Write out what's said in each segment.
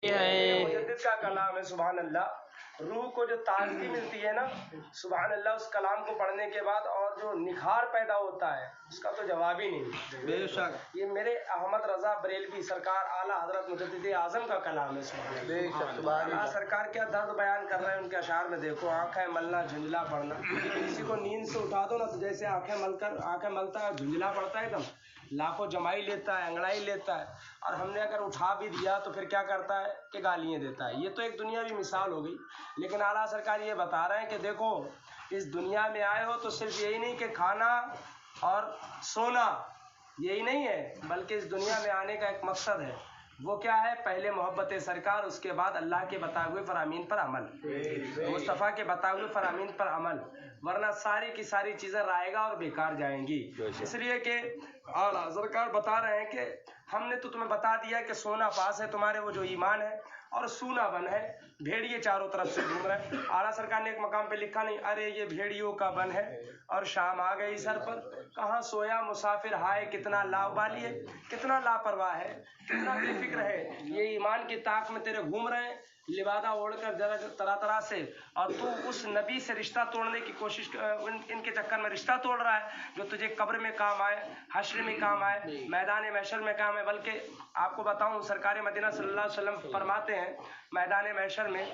ये मुजद्दिद का कलाम है, सुभान अल्लाह। रूह को जो ताजगी मिलती है ना, सुभान अल्लाह, उस कलाम को पढ़ने के बाद, और जो निखार पैदा होता है उसका तो जवाब ही नहीं। बेशक ये मेरे अहमद रजा बरेलवी सरकार आला हजरत मुजद्दिद आजम का कलाम है, सुभान अल्लाह। सरकार क्या दर्द बयान कर रहे हैं उनके अशार में, देखो आंखें मलना, झुंझला पड़ना। किसी को नींद से उठा दो ना तो जैसे आंखें मलता है, झुंझला पड़ता है एकदम, लाखों जमाई लेता है, अंगड़ाई लेता है। और हमने अगर उठा भी दिया तो फिर क्या करता है कि गालियाँ देता है। ये तो एक दुनियावी मिसाल हो गई। लेकिन आला सरकार ये बता रहे हैं कि देखो, इस दुनिया में आए हो तो सिर्फ यही नहीं कि खाना और सोना, यही नहीं है, बल्कि इस दुनिया में आने का एक मकसद है। वो क्या है? पहले मोहब्बत सरकार, उसके बाद अल्लाह के बताए हुए फरामीन पर अमल, मुस्तफ़ा के बताए हुए फरामीन पर अमल, वरना सारी की सारी चीज़ें रायगा और बेकार जाएंगी। इसलिए कि आला सरकार बता रहे हैं कि हमने तो तुम्हें बता दिया कि सोना पास है तुम्हारे, वो जो ईमान है, और सूना बन है, भेड़िए चारों तरफ से घूम रहे हैं। आला सरकार ने एक मकाम पे लिखा नहीं, अरे ये भेड़ियों का बन है और शाम आ गई सर पर, कहाँ सोया मुसाफिर हाय, कितना लावाली है, कितना लापरवाह है, कितना बेफिक्र है। ये ईमान की ताक में तेरे घूम रहे हैं लिबादा ओढ़कर जरा तरह तरह से, और तू उस नबी से रिश्ता तोड़ने की कोशिश, इनके चक्कर में रिश्ता तोड़ रहा है जो तुझे कब्र में काम आए, हश्र में काम आए, मैदान महशर में काम है। बल्कि आपको बताऊं, सरकार मदीना सल्लल्लाहु अलैहि वसल्लम फरमाते हैं, मैदान महशर में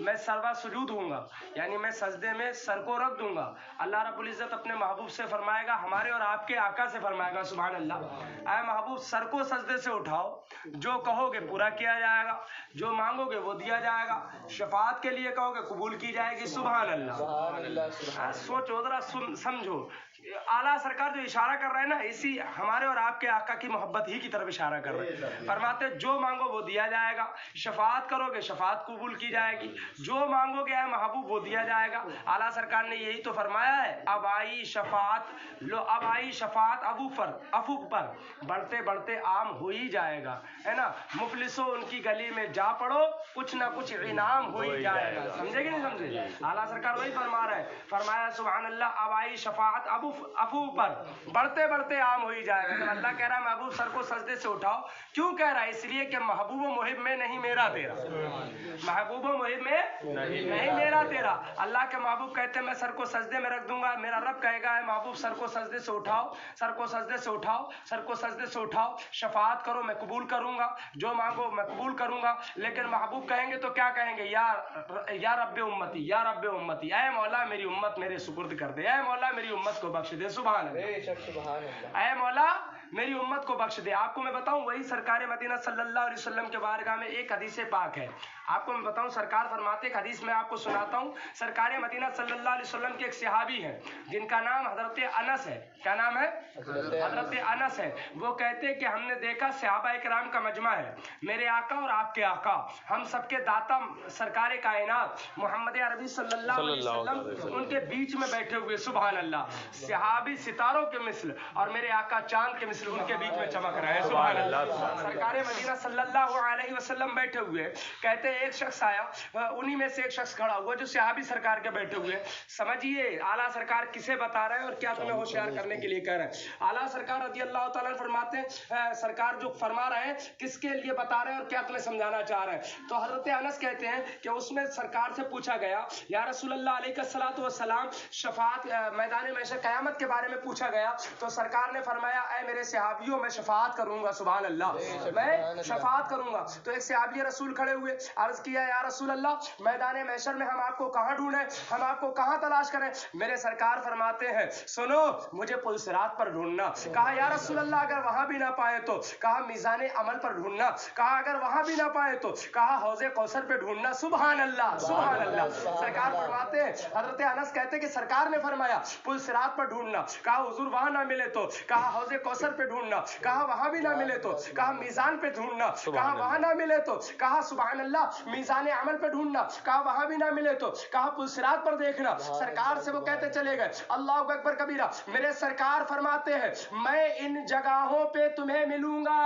मैं सरवा सुजूद हूँगा, यानी मैं सजदे में सर को रख दूंगा। अल्लाह रब्बुल इज़्ज़त अपने महबूब से फरमाएगा, हमारे और आपके आका से फरमाएगा, सुभान अल्लाह, ऐ महबूब सर को सजदे से उठाओ, जो कहोगे पूरा किया जाएगा, जो मांगोगे वो दिया जाएगा, शफाअत के लिए कहोगे कबूल की जाएगी, सुभान अल्लाह। सोचो जरा, समझो, आला सरकार जो इशारा कर रहे हैं ना, इसी हमारे और आपके आका की मोहब्बत ही की तरफ इशारा कर रहे हैं। फरमाते जो मांगो वो दिया जाएगा, शफाअत करोगे शफाअत कबूल की जाएगी, जो मांगोगे है महबूब वो दिया जाएगा। आला सरकार ने यही तो फरमाया है, अब आई शफाअत लो, अब आई शफाअत अफूक पर बढ़ते बढ़ते आम हो ही जाएगा, है ना। मुफलिसो उनकी गली में जा पड़ो, कुछ ना कुछ इनाम हो ही जाएगा। समझे कि नहीं समझे? आला सरकार वही फरमा रहे हैं, फरमाया सुभान अल्लाह, अब आई शफाअत अफू पर बढ़ते बढ़ते आम हो ही जाएगा। जब अल्लाह कह रहा है महबूब सर को सजदे से उठाओ, क्यों कह रहा है? इसलिए कि महबूब मुहिब में नहीं मेरा तेरा, महबूब मुहिब में नहीं मेरा तेरा। अल्लाह के महबूब कहते हैं मैं सर को सजदे में रख दूंगा, मेरा रब कहेगा है महबूब सर को सजदे से उठाओ, सर को सजदे से उठाओ, सर को सजदे से उठाओ, शफाअत करो मैं कबूल करूंगा, जो मांगो मैं कबूल करूंगा। लेकिन महबूब कहेंगे तो क्या कहेंगे? या रब्बे उम्मती, या रब्बे उम्मती, ऐ मौला मेरी उम्मत मेरे सुपुर्द कर दे, ऐ मौला मेरी उम्मत को बख्श दे, सुभान अल्लाह, ऐ मौला मेरी उम्मत को बख्श दे। आपको मैं बताऊं, वही सरकार मदीना सल्लल्लाहु अलैहि वसल्लम के बारगाह में एक हदीस पाक है। आपको मैं बताऊं, सरकार फरमाते, एक हदीस में आपको सुनाता हूं। सरकार मदीना सल्लल्लाहु अलैहि वसल्लम के एक सहाबी हैं जिनका नाम हजरत अनस है। क्या नाम है? हजरत अनस है। वो कहते हैं कि हमने देखा सहाबा इकराम का मजमा है, मेरे आका और आपके आका, हम सबके दाता सरकार कायनात मोहम्मद अरबी सल्लल्लाहु अलैहि वसल्लम उनके बीच में बैठे हुए, सुभान अल्लाह। सहाबी सितारों के मिसल और मेरे आका चांद के मिसल उनके बीच में चमक रहे हैं, सुभान अल्लाह। सरकार मदीना सल्लल्लाहु अलैहि वसल्लम बैठे हुए, कहते हैं एक शख्स आया, उन्हीं में से एक शख्स खड़ा हुआ जो सहाबी सरकार के बैठे हुए। समझिए आला सरकार किसे बता रहे हैं और क्या तुम्हें होशियार करने के लिए कह रहे हैं। आला सरकार रज़ी अल्लाह तआला फरमाते हैं, सरकार जो फरमा रहे हैं किसके लिए बता रहे हैं और क्या तुम्हें समझाना चाह रहे हैं। तो हजरत अनस कहते हैं कि उसमें सरकार से पूछा गया, या रसूलल्लाह अलैहिस्सलातु वस्सलाम, शफाअत मैदान महशर क़यामत के बारे में पूछा गया, तो सरकार ने फरमाया, ऐ मेरे सहाबियों मैं शफाअत करूंगा, सुभान अल्लाह, मैं शफाअत करूंगा। तो एक सहाबी रसूल खड़े हुए, अर्ज किया, या रसूल अल्लाह मैदान महशर में हम आपको कहाँ ढूंढें, हम आपको कहाँ तलाश करें? मेरे सरकार फरमाते हैं, सुनो मुझे पुलसिरात पर ढूंढना। कहा या रसूल अल्लाह अगर वहां भी ना पाए तो? कहा मीज़ान अमल पर ढूंढना। कहा अगर वहां भी ना पाए तो? कहा हौज़े कौसर पे ढूंढना, सुभान अल्लाह, सुभान अल्लाह। सरकार फरमाते हैं, हजरत अनस कहते हैं कि सरकार ने फरमाया पुलसिरात पर ढूंढना। कहा हुजूर वहां ना मिले तो? कहा हौज़े कौसर पे ढूंढना। कहा वहां भी ना मिले तो? कहा मीज़ान पे ढूंढना। कहा वहां ना मिले तो? कहा सुभान अल्लाह मीज़ान अमल पे ढूंढना। कहा वहां भी ना मिले तो? कहा पुलसिरात पर देखना। सरकार से वो कहते चले गए, अल्लाहु अकबर कबीरा। मेरे सरकार फरमाते हैं, मैं इन जगहों पे तुम्हें मिलूंगा,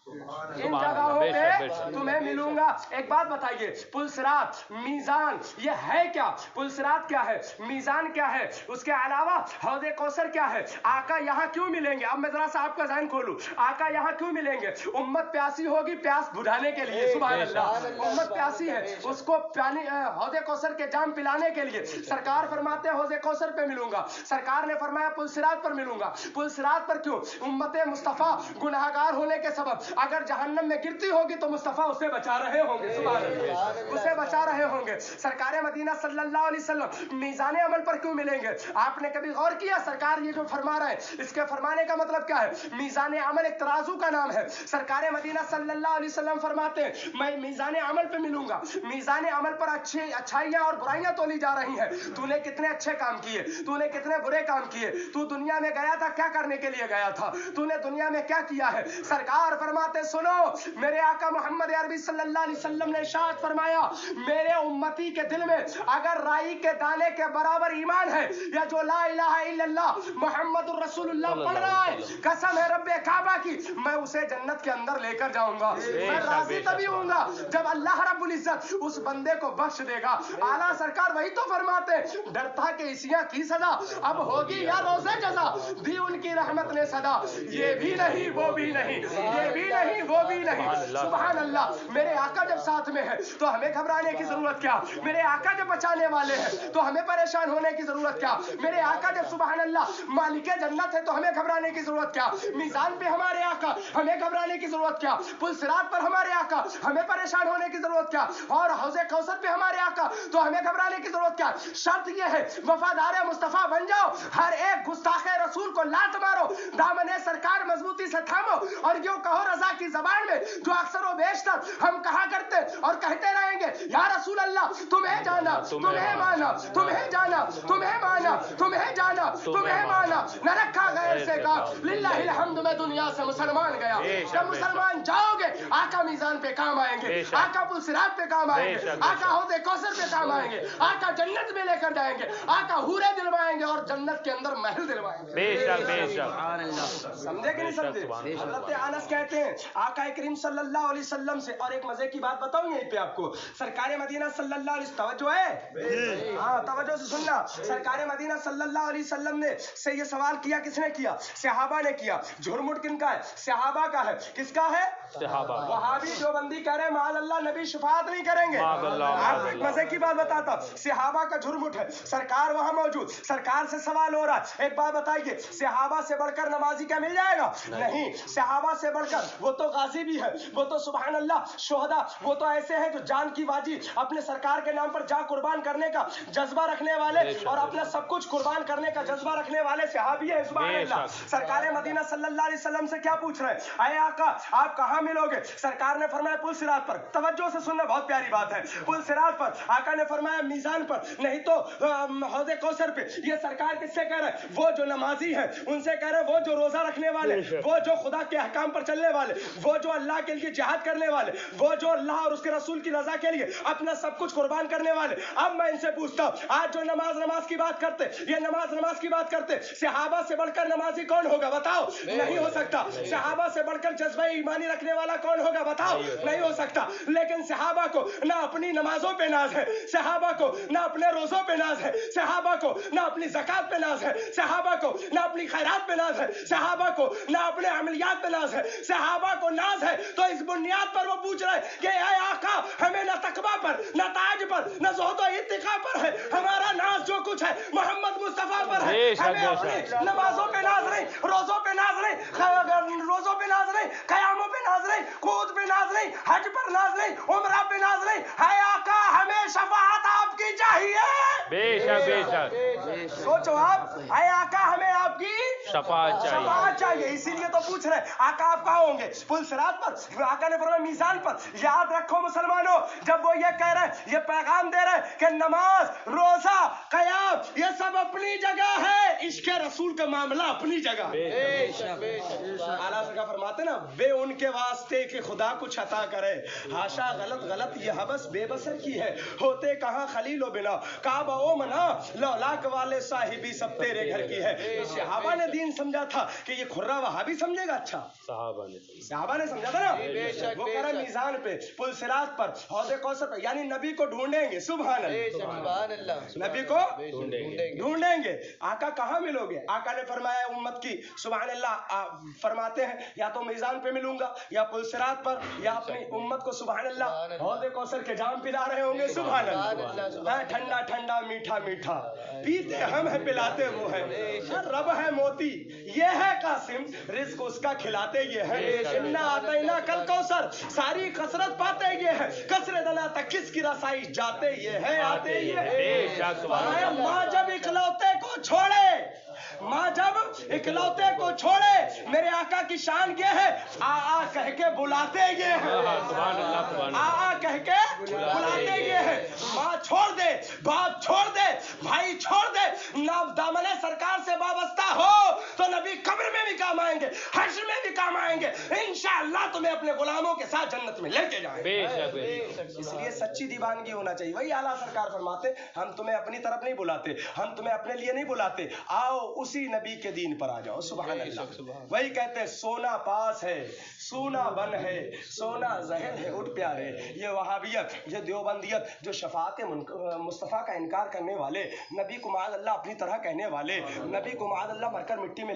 इन जगहों पे तुम्हें मिलूंगा। एक बात बताइए, पुलसिरात, मीजान, ये है क्या? पुलसिरात क्या है, मीजान क्या है, उसके अलावा हौदे कौसर क्या है? आका यहाँ क्यों मिलेंगे? अब मैं जरा सा आपका ज़हन खोलूं, आका यहाँ क्यों मिलेंगे? उम्मत प्यासी होगी, प्यास बुझाने के लिए, सुभान अल्लाह। उम्मत प्यासी है, उसको पानी हौदे कौसर के जाम पिलाने के लिए सरकार फरमाते हैं हौदे कौसर पे मिलूंगा। सरकार ने फरमाया पुलसिरात पर मिलूंगा। पुलसिरात पर क्यों? उम्मत मुस्तफा गुनाहगार होने के सबब अगर जहन्नम में गिरती होगी तो मुस्तफा उसे बचा रहे होंगे, सुभान अल्लाह, उसे बचा रहे होंगे। सरकार मदीना सल्लल्लाहु अलैहि वसल्लम मीज़ान अमल पर क्यों मिलेंगे? आपने कभी गौर किया सरकार ये जो फरमा रहे हैं इसके फरमाने का मतलब क्या है? मीज़ान अमल एक तराजू का नाम है। सरकार मदीना सल्लल्लाहु अलैहि वसल्लम फरमाते हैं मैं मीज़ान अमल पे मिलूंगा। मीज़ान अमल पर अच्छाइयां और बुराइयां तोली जा रही हैं। तूने कितने अच्छे काम किए, तूने कितने बुरे काम किए, तू दुनिया में गया था क्या करने के लिए गया था, तूने दुनिया में क्या किया है? सरकार फरमाते सुनो, मेरे आका मोहम्मद अरबी सल्लल्लाहु अलैहि वसल्लम ने इरशाद फरमाया मेरे उम्मती के दिल में अगर राई के दाने के बराबर ईमान है या जो ला इलाहा इल्लल्लाह मुहम्मदुर रसूलुल्लाह पढ़ रहा है, कसम है रब्बे काबा की, मैं उसे जन्नत के अंदर लेकर जाऊंगा। मैं राजी तभी होऊंगा जब अल्लाह रब्बुल इज्जत उस बंदे को बख्श देगा। आला सरकार वही तो फरमाते डरता के इसिया की सजा अब होगी या रोज़े जजा, दी उनकी रहमत ने सदा, ये भी नहीं वो भी नहीं, ये भी नहीं वो भी नहीं, सुभान अल्लाह। मेरे आका जब साथ में है तो हमें घबराने की जरूरत क्या? मेरे आका जब बचाने वाले हैं तो हमें परेशान होने की जरूरत क्या? मेरे आका जब सुभान अल्लाह मालिक जन्नत है तो हमें घबराने की जरूरत क्या? मीज़ान पे हमारे आका, हमें घबराने की जरूरत क्या? पुलसिरात पर हमारे आका, हमें परेशान होने की जरूरत क्या? और हौज़े कौसर पे हमारे आका, तो हमें घबराने की जरूरत क्या? शर्त यह है वफादार मुस्तफा बन जाओ, हर एक गुस्ताखे रसूल को लात मारो, दामने सरकार मजबूती से थामो और यूं कहो रजा की जबान में जो अक्सर व बेशतर हम कहा करते और कहते रहेंगे या रसूल अल्लाह तुम्हें जाना, तुम्हें माना, तुम्हें जाना, तुम्हें माना, तुम्हें जाना, तुम्हें माना, न रखा गैर से का लिल्लाहिल हम्द। मैं दुनिया से मुसलमान गया, जब मुसलमान जाओगे आका मीज़ान पे काम आएंगे, आका पुलसिरात पे काम आएंगे, आका हौज़े कौसर पे काम आएंगे, आका जन्नत में लेकर जाएंगे, आका हूरे दिलवाएंगे और जन्नत के अंदर महल दिलवाएंगे। बेशक बेशक, समझे कि नहीं समझे? हज़रत अनस कहते हैं आका करीम सल्लल्लाहु अलैहि वसल्लम से, और एक मजे की बात बताऊं यहीं पे आपको, सरकार मदीना सल्लल्लाहु अलैहि, तवज्जो है, हाँ तवज्जो से सुनना। सरकार मदीना सल्लल्लाहु अलैहि वसल्लम ने से ये सवाल किया, किसने किया? सहाबा ने किया। झुरमुट किनका है? सहाबा का है। किसका है? वहाबी जो बंदी कह रहे हैं माल अल्लाह नबी शफाअत नहीं करेंगे। आपको एक मजे की बात बताता, सहाबा का झुरमुट है, सरकार वहां मौजूद, सरकार से सवाल हो रहा है एक बात बताइए, सहाबा से बढ़कर नमाजी क्या मिल जाएगा? नहीं, सहाबा से बढ़कर वो तो गाजी भी है, वो तो सुभान अल्लाह शोहदा, वो तो ऐसे हैं जो जान की बाजी अपने सरकार के नाम पर जा कुर्बान करने का जज्बा रखने वाले और अपना सब कुछ कुर्बान करने का जज्बा रखने वाले सहाबी है, सुभान अल्लाह। सरकार मदीना सल्लल्लाहु अलैहि वसल्लम से क्या पूछ रहे हैं? अरे आका आप कहां मिलोगे? सरकार ने फरमाया पुलसिरात पर। तवज्जो से सुनना, बहुत प्यारी बात है। पुलसिरात पर। आका ने फरमाया मीज़ान पर, नहीं तो हौज़े कौसर पे। ये सरकार किससे कह रहे हैं? वो जो नमाजी है उनसे कह रहे हैं, वो जो रोजा रखने वाले, वो जो खुदा के अहकाम पर चलने वाले, वो जो अल्लाह के लिए जिहाद करने वाले, वो जो अल्लाह और उसके रसूल की रजा के लिए अपना सब कुछ कुर्बान करने वाले। अब मैं इनसे पूछता हूं, आज जो नमाज की बात करते, ये नमाज की बात करते, सहाबा से बढ़कर नमाजी कौन होगा? बताओ, नहीं हो सकता। सहाबा से बढ़कर जज्बा ईमानी रखने वाला कौन होगा? बताओ, नहीं हो सकता। लेकिन सहाबा को ना अपनी नमाजों पे नाज है, सहाबा को ना अपने रोजों पे नाज है, सहाबा को ना अपनी ज़कात पे नाज है, सहाबा को ना अपनी खैरात पे नाज है, सहाबा को ना अपने अमलियात पे नाज है, सहाबा को नाज है। तो इस बुनियाद पर वो पूछ रहे हैं कि ऐ आका हमें न तकवा पर, न ताज पर, न ज़ुहद व इत्तिका पर है, हमारा नाज जो कुछ है मोहम्मद मुस्तफा पर है। हमें अपनी नमाजों पे नाज नहीं, रोजों पे नाज नहीं, रोजों पे नाज नहीं, कयामों पे नाज नहीं, कूद पे नाज नहीं, हज पर नाज नहीं, उम्रा पे नाज नहीं। है आका हमें शफाअत आपकी चाहिए। बेशक बेशक, सोचो आप, है आका हमें आपकी शफाअत चाहिए। इसीलिए तो पूछ रहे आका आप कहाँ होंगे? पुलसिरात पर। आका ने फरमाया मीज़ान पर। याद रखो मुसलमानों, जब वो ये कह रहे, ये पैगाम दे रहे कि नमाज, रोजा, कयाम ये सब अपनी जगह है, इश्क़ रसूल का मामला अपनी जगह। आला फरमाते ना, वे उनके वास्ते कि खुदा कुछ अता करे, हाशा गलत गलत ये हबस बेबसर की है, होते कहाँ खलीलो बिना, काबा ओ मना लौलाक वाले साहिबी सब तेरे घर की है। सहाबा ने दीन समझा था कि ये खुर्रा वहाबी समझेगा। अच्छा, सहाबा ने समझा था ना। वो कह रहा मीजान पे, पुल सिरात पर, हौज़े कौसर पर, यानी नबी को ढूंढेंगे। सुभान अल्लाह, नबी को ढूंढेंगे। आका कहाँ मिलोगे? आका ने फरमाया उम्मत की, सुभान अल्लाह, फरमाते हैं या तो मीजान पे मिलूंगा, या पुल सिरात पर, या अपनी उम्मत को सुभान अल्लाह हौज़े कौसर के जाम पिला रहे होंगे। सुभान अल्लाह, ठंडा ठंडा मीठा मीठा, पीते हम है पिलाते वो है, रब है मोती ये है कासिम, रिज़्क उसका खिलाते ये है, इन्ना आतैना कल कौसर, सारी कसरत पाते ये है, कसरे दना तक किसकी रसाई जाते ये है, आते ये है। माँ जब इकलौते को छोड़े, माँ जब इकलौते को छोड़े, मेरे आका की शान ये है, आ आ कह के बुलाते ये है, आ आ कह के बुलाते ये है। माँ छोड़ दे, बाप छोड़ दे, भाई छोड़ दे, ना दामने सरकार से वाबस्ता हो तो नबी कब्र में भी काम आएंगे, हश्र में भी काम आएंगे, इंशाअल्लाह तुम्हें अपने गुलामों के साथ जन्नत में लेके जाएंगे। इसलिए सच्ची दीवानगी होना चाहिए। वही आला सरकार फरमाते, हम तुम्हें अपनी तरफ नहीं बुलाते, हम तुम्हें अपने लिए नहीं बुलाते, आओ उसी नबी के दीन पर आ जाओ। सुभान अल्लाह। वही कहते हैं, सोना पास है, सोना बन है, सोना जहर है उठ प्यारे। ये वहाबियत, ये देवबंदियत, जो शफाअत मुस्तफ़ा का इनकार करने वाले, नबी को माज़ अल्लाह अपनी तरह कहने वाले, नबी को माज़ अल्लाह मरकर मिट्टी में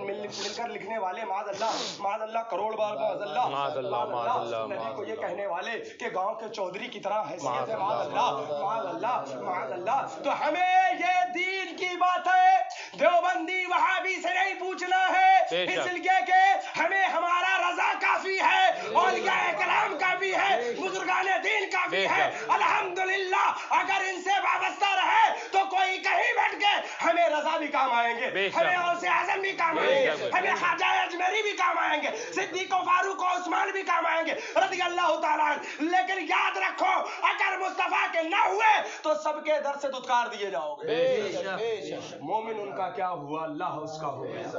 मिलकर लिखने वाले, माज़ अल्लाह करोड़ बार माज़ अल्लाह, नबी को ये कहने वाले कि गांव के चौधरी की तरह हैसियत है, माज़ अल्लाह। तो हमें ये दीन की बात है देवबंदी वहाबी से नहीं पूछना है, इसलिए कि हमें हमारा रजा काफी है, औलिया कलाम काफी है, बुजुर्गाने दीन काफी है। अल्हम्दुलिल्लाह, अगर इनसे वाबस्ता रहे तो कोई कहीं बैठ के हमें रजा भी काम आएंगे, हमें औसे आजम भी काम आएंगे, हमें ख्वाजा अजमेरी भी काम आएंगे, सिद्दीक फारूक और उस्मान भी काम आएंगे रज़ी अल्लाह ताला। लेकिन याद रखो, अगर मुस्तफा के ना हुए तो सबके दर से दुत्कार दिए जाओगे। मोमिन उनका क्या हुआ, अल्लाह उसका हो गया,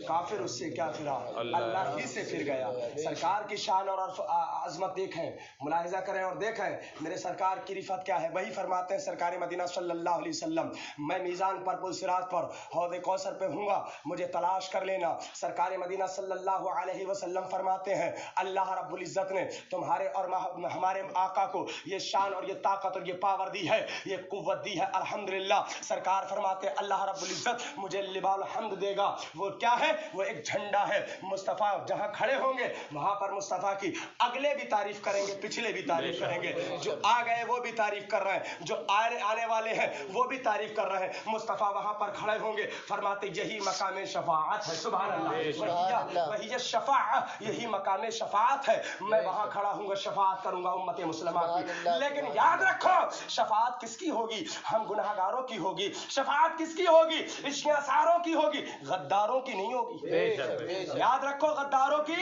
काफिर उससे क्या फिरा, अल्लाह ही से फिर गया। सरकार की शान और अजमत देखें, मुलाहिजा करें और देखें मेरे सरकार की रिफत क्या है। वही फरमाते हैं सरकार मदीना सल्लल्लाहु अलैहि वसल्लम, मैं मीज़ान पर पुल सिरात पर हौज़े कौसर पे हूँगा, मुझे तलाश कर लेना। सरकार मदीना सल्लल्लाहु अलैहि वसल्लम फरमाते हैं, अल्लाह रब्बुल इज़्ज़त ने तुम्हारे और हमारे आका को ये शान और ये ताकत और ये पावर दी है, ये कुव्वत दी है, अल्हम्दुलिल्लाह। सरकार फरमाते हैं अल्लाह रब्बुल इज़्ज़त मुझे लिबाल हम्द देगा। वो क्या है? वो एक झंडा है। मुस्तफ़ा जहाँ खड़े होंगे वहाँ पर मुस्तफ़ा की अगले भी तारीफ करेंगे, पिछले भी तारीफ करेंगे, जो आ गए वो भी तारीफ कर रहे हैं, जो आने वाले हैं वो भी तारीफ कर रहे हैं। मुस्तफ़ा वहाँ पर खड़े होंगे, फरमाते यही मकाम शफाअत है। सुभान अल्लाह, वही शफाअत, यही मकाम शफाअत है। मैं वहाँ खड़ा हूँगा, शफाअत करूँगा उम्मत मुस्लिमा की। लेकिन याद रखो, शफाअत किसकी होगी? हम गुनाहगारों की होगी। शफाअत किसकी होगी? इश्क़-ए-सारों की होगी, गद्दारों की नहीं होगी। याद रखो, गद्दारों की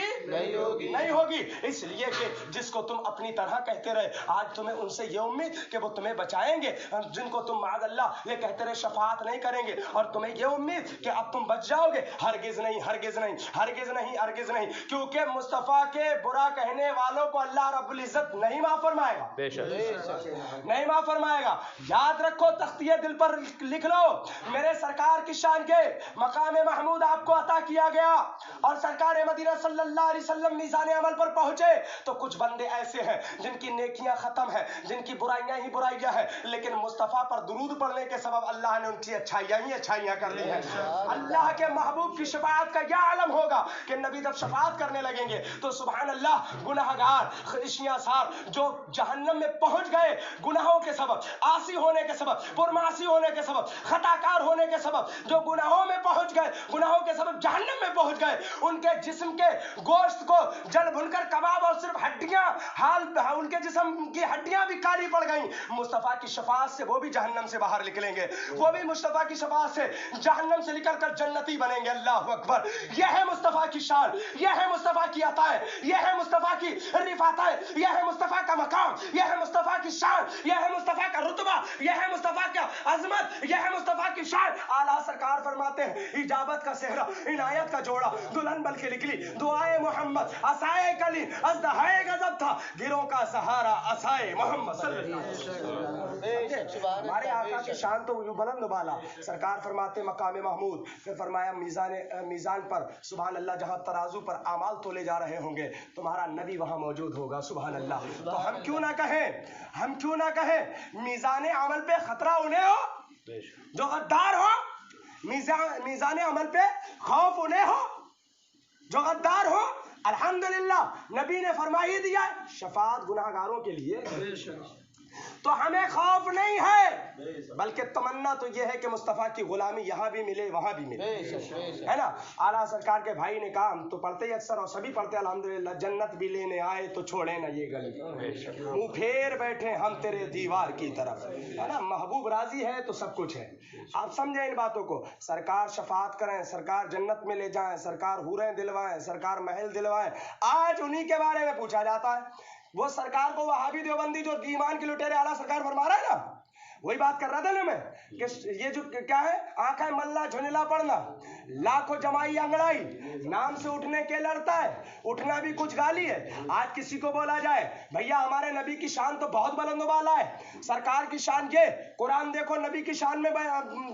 नहीं होगी। इसलिए कि जिसको तुम अपनी तरह कहते रहे, आज तुम्हें उनसे ये उम्मीद कि वो तुम्हें बचाएंगे, जिनको तुम माज़ अल्लाह ये कहते रहे शफाअत नहीं करेंगे, और तुम्हें ये उम्मीद कि अब तुम बच जाओगे, हरगिज नहीं, हरगिज नहीं, हरगिज नहीं, हरगिज नहीं। क्योंकि मुस्तफ़ा के बुरा कहने वालों को अल्लाह रब्बुल इज़्ज़त नहीं माफ फरमाएगा, नहीं माफ फरमाएगा। याद रखो, तख्तिये दिल पर लिख लो, मेरे सरकार की शान के मकाम महमूद आपको अता किया गया, और सरकार मदीना सल्लल्लाहु अलैहि वसल्लम मीज़ान अमल पर पहुंचे तो कुछ बंदे ऐसे हैं जिनकी नेकियां खत्म है, जिनकी बुराइयां ही बुराइयां हैं, लेकिन मुस्तफ़ा पर दुरूद पढ़ने के सबब अल्लाह ने उनकी अच्छाइयां ही अच्छाइयां कर ली हैं। अल्लाह के महबूब की शफाअत का यह आलम होगा कि नबी जब शफाअत करने लगेंगे तो सुभान अल्लाह, गुनाहगार इश्क़-ए-सार जो जहन्नम में पहुंच गए गुनाहों के सबब, आसी होने के सबब, पुरमासी होने के सबब, खताकार होने के सबब, जो गुनाहों में पहुंच गए, गुनाहों के सबब जहन्नम में पहुंच गए, उनके जिस्म के गोश्त को जल भुनकर कबाब और सिर्फ हड्डियां, उनके जिस्म की हड्डियां भी काली पड़ गई। मुस्तफ़ा की शफाअत से वो भी जहन्नम से बाहर निकलेंगे, वो भी मुस्तफ़ा की शफाअत से जहन्नम से निकल कर जन्नती बनेंगे। अल्लाह अकबर। यह है मुस्तफ़ा मुस्तफ़ा की शान, यह है मुस्तफ़ा की अताएं, यह है मुस्तफ़ा की रिफाताएं, यह है मुस्तफ़ा का मकाम, यह है मुस्तफ़ा की शान, यह है मुस्तफ़ा का रुतबा, यह है मुस्तफ़ा का अजमत, यह है मुस्तफ़ा की शान। आला सरकार फरमाते हैं इजाबत का सेहरा, इनायत का जोड़ा, दुल्हन बन के निकली दुआए मोहम्मद, असाए कली अज़दहाए गज़ब था, गिरों का सहारा असाए मोहम्मद सल्लल्लाहु अलैहि वसल्लम। हमारे आका की शान तो यूं बुलंद बाला। सरकार फरमाते मकाम महमूद, फिर फरमाया मीज़ान पर सुभान अल्लाह, जहां तराजू पर आमाल तोले जा रहे होंगे तुम्हारा नबी वहां मौजूद होगा। सुभान अल्लाह। तो हम क्यों ना कहें मीज़ान अमल पे खतरा उन्हें हो जो गद्दार हो, मीज़ान अमल पे खौफ उन्हें हो जो गद्दार हो। अल्हम्दुलिल्लाह नबी ने फरमा ही दिया शफाअत गुनाहगारों के लिए, तो हमें खौफ नहीं है, बल्कि तमन्ना तो यह है कि मुस्तफ़ा की गुलामी यहाँ भी मिले वहाँ भी मिले, है ना। आला सरकार के भाई ने कहा हम तो पढ़ते ही अक्सर और सभी पढ़ते अल्हम्दुलिल्लाह, जन्नत भी लेने आए तो छोड़े ना ये गली, मुंह फेर बैठे हम तेरे दीवार की तरफ, है ना। महबूब राजी है तो सब कुछ है। आप समझे इन बातों को। सरकार शफाअत करें, सरकार जन्नत में ले जाएं, सरकार हूरें दिलवाएं, सरकार महल दिलवाएं। आज उन्हीं के बारे में पूछा जाता है। वो सरकार को वहाबी देवबंदी जो ईमान के लुटेरे आला सरकार फरमा रहा है ना, वही बात कर रहा था ना मैं कि ये जो क्या है आंखें मल्ला झुंझला पड़ना, लाखों जमाई अंगड़ाई, नाम से उठने के लड़ता है, उठना भी कुछ गाली है। आज किसी को बोला जाए भैया हमारे नबी की शान तो बहुत बुलंद वाला है, सरकार की शान ये, कुरान देखो नबी की शान में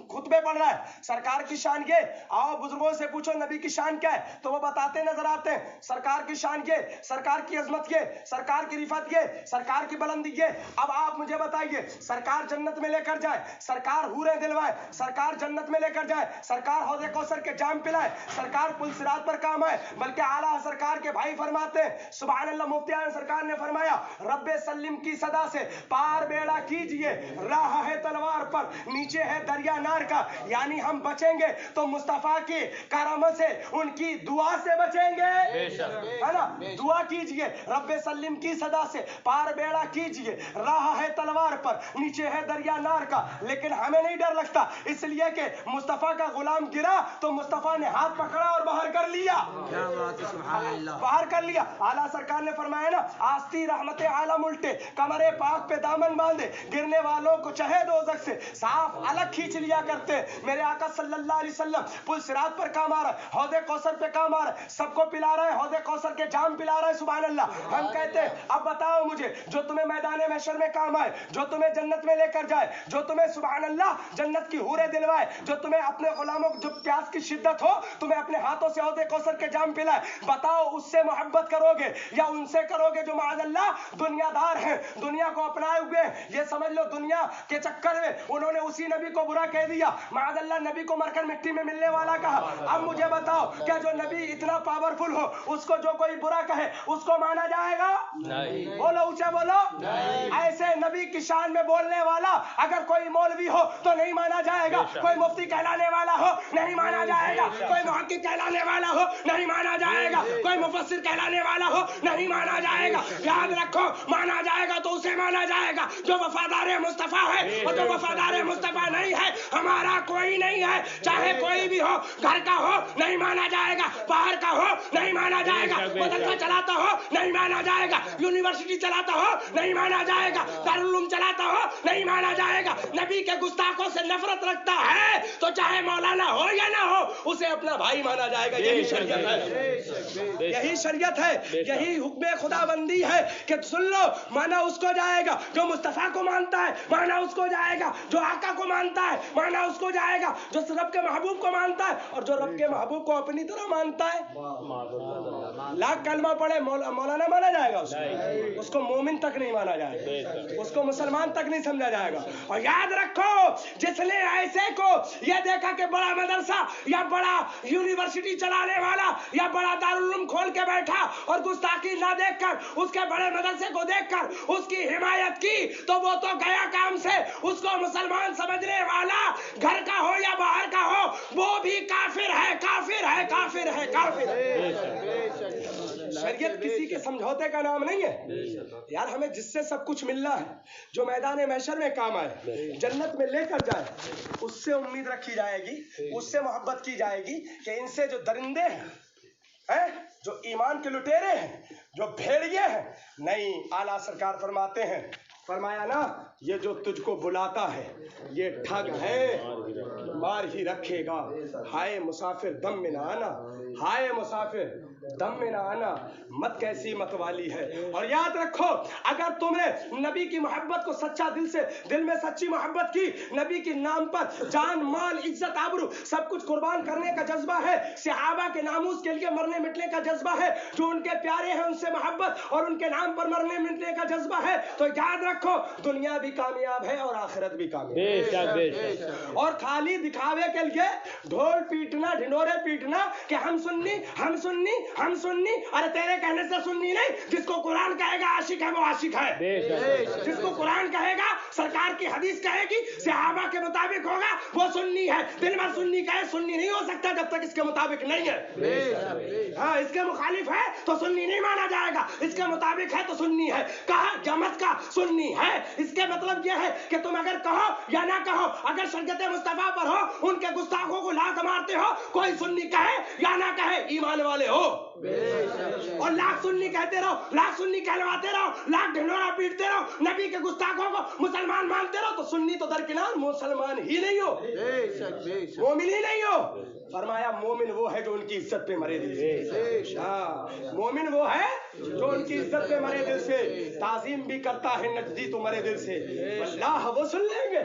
खुतबे पढ़ रहा है, सरकार की शान ये, आओ बुजुर्गों से पूछो नबी की शान क्या है तो वो बताते नजर आते हैं। सरकार की शान ये, सरकार की अजमत ये, सरकार की रिफत ये, सरकार की बुलंदी ये। अब आप मुझे बताइए, सरकार जन्नत में लेकर जाए, सरकार हूरें दिलवाए, सरकार जन्नत में लेकर जाए, सरकार हौज़े कौसर के जाम पिलाए, सरकार पुल सिरात पर काम आए, बल्कि आला सरकार के भाई फरमाते हैं सुभान अल्लाह, मुफ्ती आज़म सरकार ने फरमाया रब्बे सल्लिम की सदा से पार बेड़ा कीजिए, राह है तलवार पर नीचे है दरिया नार का, यानी हम बचेंगे तो मुस्तफा के करम से, उनकी दुआ से बचेंगे, है ना। दुआ कीजिए रब्बे सल्लिम की सदा से पार बेड़ा कीजिए, राह है तलवार पर नीचे है दरिया नार का। लेकिन हमें नहीं डर लगता, इसलिए कि मुस्तफा का गुलाम गिरा तो मुस्तफा ने हाथ पकड़ा और बाहर कर लिया, बाहर कर लिया। आला सरकार ने फरमाया ना आस्ती रहमते आलम उल्टे, कमरे पाक पे दामन बांधे, गिरने वालों को चाहे दोज़ख से साफ अलग खींच लिया करते। मेरे आका सल्लल्लाहु अलैहि वसल्लम पुल सिरात पर काम आ रहा है, हौज़े कौसर पे काम आ रहा है, सबको पिला रहा है, हौज़े कौसर के जाम पिला रहा है। सुभान अल्लाह। हम कहते हैं अब बताओ मुझे, जो तुम्हें मैदान महशर में काम आए, जो तुम्हें जन्नत में लेकर जाए, जो तुम्हें सुभान अल्लाह जन्नत की हूरें दिलवाए, जो तुम्हें अपने गुलामों को जो प्यास की शिद्दत हो तुम्हें अपने हाथों से हौज़े कौसर के जाम पिलाए, बताओ उससे मोहब्बत करोगे या उनसे करोगे जो माअल्लाह दुनियादार हैं, दुनिया को अपनाए हुए। ये समझ लो दुनिया के चक्कर में उन्होंने उसी नबी को बुरा कह दिया, माअल्लाह नबी को मरकर मिट्टी में मिलने वाला कहा। अब मुझे बताओ क्या जो नबी इतना पावरफुल हो उसको जो कोई बुरा कहे उसको माना जाएगा? नहीं। बोलो ऊंचा बोलो। ऐसे नबी की शान में बोलने वाला अगर कोई मौलवी हो तो नहीं माना जाएगा, कोई मुफ्ती कहलाने वाला हो नहीं माना जाएगा, कोई मुहक्किक कहलाने वाला हो नहीं माना जाएगा, कोई मुफस्सिर कहलाने वाला हो नहीं माना जाएगा। याद रखो माना जाएगा तो उसे माना जाएगा जो वफादार मुस्तफा है, और जो वफादार मुस्तफा नहीं है हमारा कोई नहीं है। चाहे कोई भी हो, घर का हो नहीं माना जाएगा, बाहर का हो नहीं माना जाएगा, मदरसा चलाता हो नहीं माना जाएगा, यूनिवर्सिटी चलाता हो नहीं माना जाएगा, दारुल उलूम चलाता हो नहीं माना जाएगा। नबी के गुस्ताखों से नफरत रखता है तो चाहे मौलाना हो या ना हो उसे अपना भाई माना जाएगा। यही शरीयत है, यही शरीयत है, यही हुक्म खुदाबंदी है कि सुन लो, माना उसको जाएगा जो मुस्तफा को मानता है, माना उसको जाएगा जो आका को मानता है, माना उसको जाएगा जो रब के महबूब को मानता है, और जो रब के महबूब को अपनी तरह मानता है लाख कलमा पढ़े मौलाना माना जाएगा, उसको मोमिन तक नहीं माना जाएगा, उसको मुसलमान तक नहीं समझा जाएगा। और याद रखो जिसने ऐसे को यह देखा कि बड़ा मदरसा या बड़ा यूनिवर्सिटी चलाने वाला या बड़ा दारुल उलूम खोल के बैठा और गुस्ताखी ना देखकर उसके बड़े मदरसे को देखकर उसकी हिमायत की तो वो तो गया काम से। उसको मुसलमान समझने वाला घर का हो या बाहर का हो वो भी काफिर है, काफिर है, काफिर है, काफिर है। शरीयत किसी के समझौते का नाम नहीं है यार। हमें जिससे सब कुछ मिलना है, जो मैदान महशर में काम आए, जन्नत में लेकर जाए, उससे उम्मीद रखी जाएगी, उससे मोहब्बत की जाएगी कि इनसे जो दरिंदे हैं हैं, जो ईमान के लुटेरे हैं, जो भेड़िए हैं। नहीं, आला सरकार फरमाते हैं, फरमाया ना, ये जो तुझको बुलाता है ये ठग है, मार ही रखेगा। हाय मुसाफिर दम में ना आना, हाय मुसाफिर दम में ना आना, मत कैसी मत वाली है। और याद रखो, अगर तुमने नबी की मोहब्बत को सच्चा दिल में सच्ची मोहब्बत की, नबी के नाम पर जान माल इज्जत आबरू सब कुछ कुर्बान करने का जज्बा है, सहाबा के नामूस के लिए मरने मिटने का जज्बा है, जो उनके प्यारे हैं उनसे मोहब्बत और उनके नाम पर मरने मिटने का जज्बा है, तो याद रखो दुनिया भी कामयाब है और आखिरत भी कामयाब है। और खाली दिखावे के लिए ढोल पीटना, ढिंडोरे पीटना कि हम सुन्नी हम सुन्नी हम सुन्नी, अरे तेरे कहने से सुन्नी नहीं, जिसको कुरान कहेगा आशिक है वो आशिक है, जिसको कुरान कहेगा, सरकार की हदीस कहेगी, सहाबा के मुताबिक होगा, वो सुन्नी है। दिन भर सुन्नी कहे, सुन्नी नहीं हो सकता जब तक इसके मुताबिक नहीं है। हाँ, इसके मुखालिफ है तो सुन्नी नहीं माना जाएगा, इसके मुताबिक है तो सुन्नी है। कहा जमत का सुन्नी है, इसके मतलब यह है कि तुम अगर कहो या ना कहो, अगर शरीयत मुस्तफा पर हो, उनके गुस्ताखों को लात मारते हो, कोई सुन्नी कहे या ना कहे, ईमान वाले हो। और लाख सुन्नी कहते रहो, लाख सुन्नी कहलवाते रहो, लाख ढिंडोरा पीटते रहो, नबी के गुस्ताखों को मुसलमान मानते रहो, तो सुन्नी तो दरकिनार मुसलमान ही नहीं हो, मोमिन ही नहीं हो। फरमाया मोमिन वो है जो उनकी इज्जत पे मरे दिल से। हाँ, मोमिन वो है जो उनकी इज्जत पे मरे दिल से, ताजीम भी करता है नजदी तो मरे दिल से, अल्लाह वो सुन लेंगे,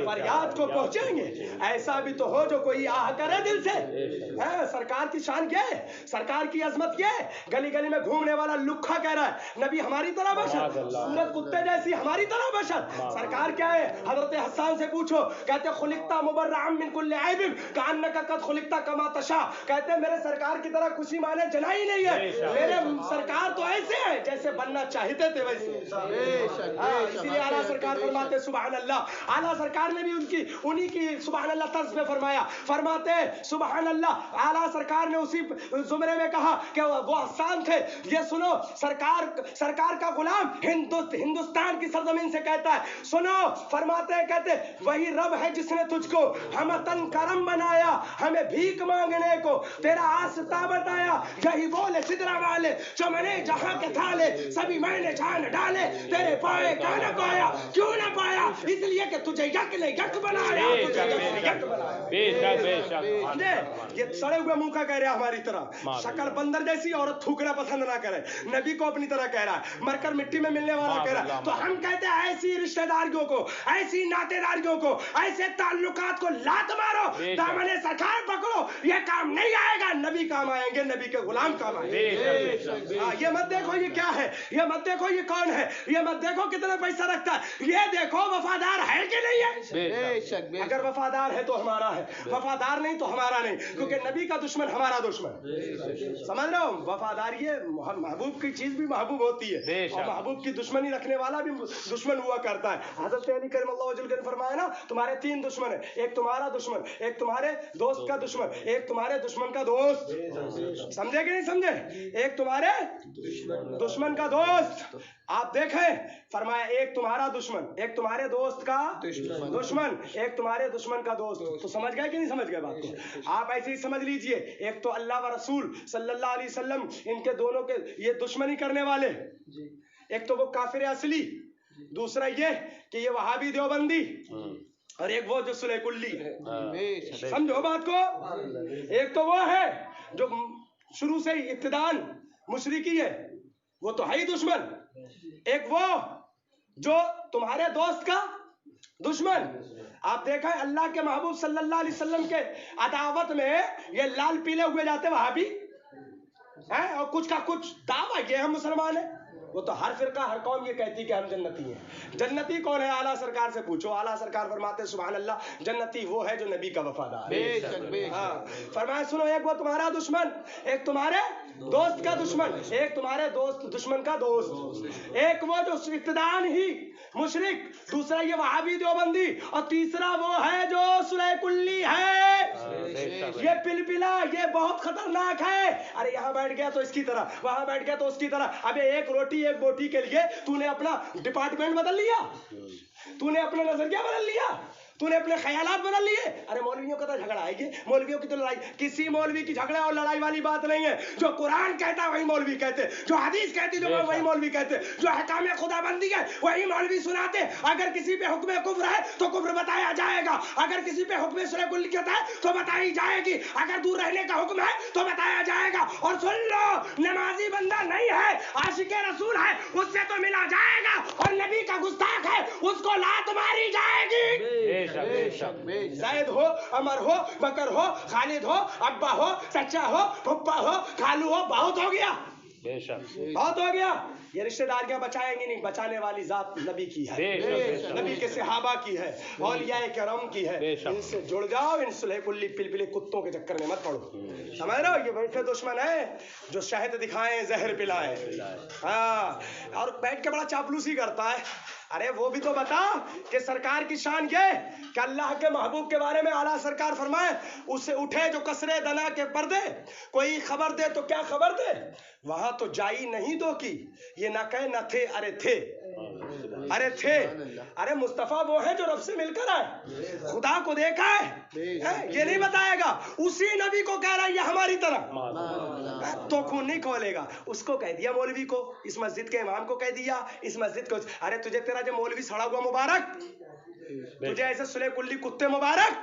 फरियाद को पहुंचेंगे। ऐसा भी तो हो जो कोई आह करे दिल से। है, सरकार की शान क्या है, सरकार की अजमत क्या है। गली गली में घूमने वाला लुक्खा कह रहा है नबी हमारी तरह बशर, सूरत कुत्ते जैसी हमारी तरह बशर। सरकार क्या है, हजरत हसन से पूछो, कहते खुलिकता मुबर्रअम मिन कुल्लि ऐबिन कान्नका कद खुलिकता कमा तशा, कहते मेरे सरकार की तरह खुशी माने जना ही नहीं है, मेरे सरकार तो ऐसे है जैसे बनना चाहते थे वैसे। इसीलिए आला सरकार फरमाते सुभान अल्लाह। आला सरकार ने भी उन्हीं की सुभान अल्लाह तर्ज पे फरमाया, फरमाते सुभान अल्लाह। आला सरकार ने उसी जुमरे में कहा कि वो हसन थे। ये सुनो, सरकार का गुलाम हिंदुस्तान की सरजमीन से कहता है, सुनो, फरमाते हैं, कहते वही रब है जिसने तुझको हम तन करम बनाया, हमें भीख मांगने को तेरा आस्था बताया। यही बोले सिदरा वाले जो मैंने जहां के थाले सभी मैंने जान डाले, तेरे पाए का न पाया, क्यों न पाया, इसलिए कि तुझे यक ने यक बनाया, तुझे यक बनाया। ये सड़े हुए मुंह का कह रहा हमारी तरह, शक्ल बंदर जैसी, औरत थूकना पसंद ना करे, नबी को अपनी तरह कह रहा है, मरकर मिट्टी में मिलने वाला कह रहा है। तो हम कहते हैं ऐसी रिश्तेदारियों को, ऐसी नातेदारियों को, ऐसे ताल्लुकात को लात मारो, दामने सरकार पकड़ो, ये काम नहीं आएगा, नबी काम आएंगे, नबी के गुलाम काम आएंगे। ये मत देखो ये क्या है, ये मत देखो ये कौन है, ये मत देखो कितना पैसा रखता है, ये देखो वफादार है कि नहीं है। अगर वफादार है तो हमारा है, वफादार नहीं तो हमारा नहीं, क्योंकि नबी का दुश्मन हमारा दुश्मन। समझ रहे हो, वफादारी है, महबूब की चीज भी महबूब होती है, और महबूब की दुश्मनी रखने वाला भी दुश्मन हुआ करता है। हज़रत अली करमल्लाहु वजहहु ने फरमाया ना, तुम्हारे तीन दुश्मन है, एक तुम्हारा दुश्मन, एक तुम्हारे दोस्त का दुश्मन, एक तुम्हारे दुश्मन का दोस्त। समझे कि नहीं समझे, एक तुम्हारे दुश्मन का दोस्त। आप देखें, फरमाया एक तुम्हारा दुश्मन, एक तुम्हारे दोस्त का दुश्मन, एक तुम्हारे दुश्मन का दोस्त। तो समझ गए कि नहीं समझ गए बात को। आप ऐसे ही समझ लीजिए, एक तो अल्लाह व रसूल सल्लल्लाहु अलैहि वसल्लम, इनके दोनों के ये दुश्मनी करने वाले, एक तो वो काफिर असली, दूसरा ये कि ये वहाबी देवबंदी, और एक वो जो सुलेकुल्ली है। समझो बात को, एक तो वो है जो शुरू से ही इब्तिदान मुशरिकी है, वो तो है ही दुश्मन, एक वो जो तुम्हारे दोस्त का दुश्मन। आप देखा है अल्लाह के महबूब सल्लल्लाहु अलैहि वसल्लम के अदावत में ये लाल पीले हुए जाते वहाबी हैं, और कुछ का कुछ दावा ये हम मुसलमान हैं। वो तो हर फिरका हर कौम ये कहती कि हम जन्नती हैं। जन्नती कौन है, आला सरकार से पूछो। आला सरकार फरमाते सुभान अल्लाह, जन्नती वो है जो नबी का वफादार है। हाँ, फरमाया सुनो, एक वो तुम्हारा दुश्मन, एक तुम्हारे दोस्त का दुश्मन, एक तुम्हारे दोस्त दुश्मन का दोस्त, एक वो जो इब्तिदान ही मुशरिक, दूसरा ये वहाबी देवबंदी, और तीसरा वो है जो सुलेकुल्ली है। ये पिलपिला, ये बहुत खतरनाक है। अरे यहाँ बैठ गया तो इसकी तरह, वहां बैठ गया तो उसकी तरह। अबे एक रोटी एक बोटी के लिए तूने अपना डिपार्टमेंट बदल लिया, तूने अपना नजरिया बदल लिया, तूने अपने ख्यालात बदल लिए। अरे मौलवियों का तो झगड़ा है ये, मौलवियों की तो लड़ाई, किसी मौलवी की झगड़ा और लड़ाई वाली बात नहीं है। जो कुरान कहता है वही मौलवी कहते, जो हदीस कहती है जो वही मौलवी कहते, जो हकाम खुदाबंदी है वही मौलवी सुनाते। अगर किसी पे हुक्म कुफ्र है तो कुफ्र बताया जाएगा, अगर किसी पे हुक्म सुलह कुल्लियत है तो बताई जाएगी, अगर दूर रहने का हुक्म है तो बताया जाएगा। और सुन लो, नमाजी बंदा नहीं है, आशिके रसूल है, उससे तो मिला जाएगा, और नबी का गुस्ताख है उसको लात मारी जाएगी। जैद हो, अमर हो, बकर हो, खालिद हो, अब्बा हो, सच्चा हो, फुप्पा हो, खालू हो, बहुत हो गया, बहुत हो गया। ये रिश्तेदारियां बचाएंगी नहीं, बचाने वाली जात नबी की है, नबी के सहाबा की है, औलिया करम की है। इनसे जुड़ जाओ, इन सुलह कुल्ली पिलपिले कुत्तों के चक्कर में मत पड़ो। समझ रहे हो, ये बैठे दुश्मन है जो शहद दिखाएं जहर पिलाएं। हाँ, और बैठ के बड़ा चापलूसी करता है। अरे वो भी तो बता कि सरकार की शान ये कि अल्लाह के महबूब के बारे में आला सरकार फरमाए, उससे उठे जो कसरे दना के पर्दे, कोई खबर दे तो क्या खबर दे, वहां तो जाई नहीं दो की, ये ना कहे ना थे, अरे थे, अरे थे। अरे मुस्तफा वो है जो रब से मिलकर आए, खुदा को देखा है, ये नहीं बताएगा। उसी नबी को कह रहा है ये हमारी तरह, तो खून नहीं खोलेगा। उसको कह दिया मौलवी को, इस मस्जिद के इमाम को कह दिया, इस मस्जिद को। अरे तुझे तेरा जो मौलवी सड़ा हुआ मुबारक, तुझे ऐसे सुलह कुल्ली कुत्ते मुबारक,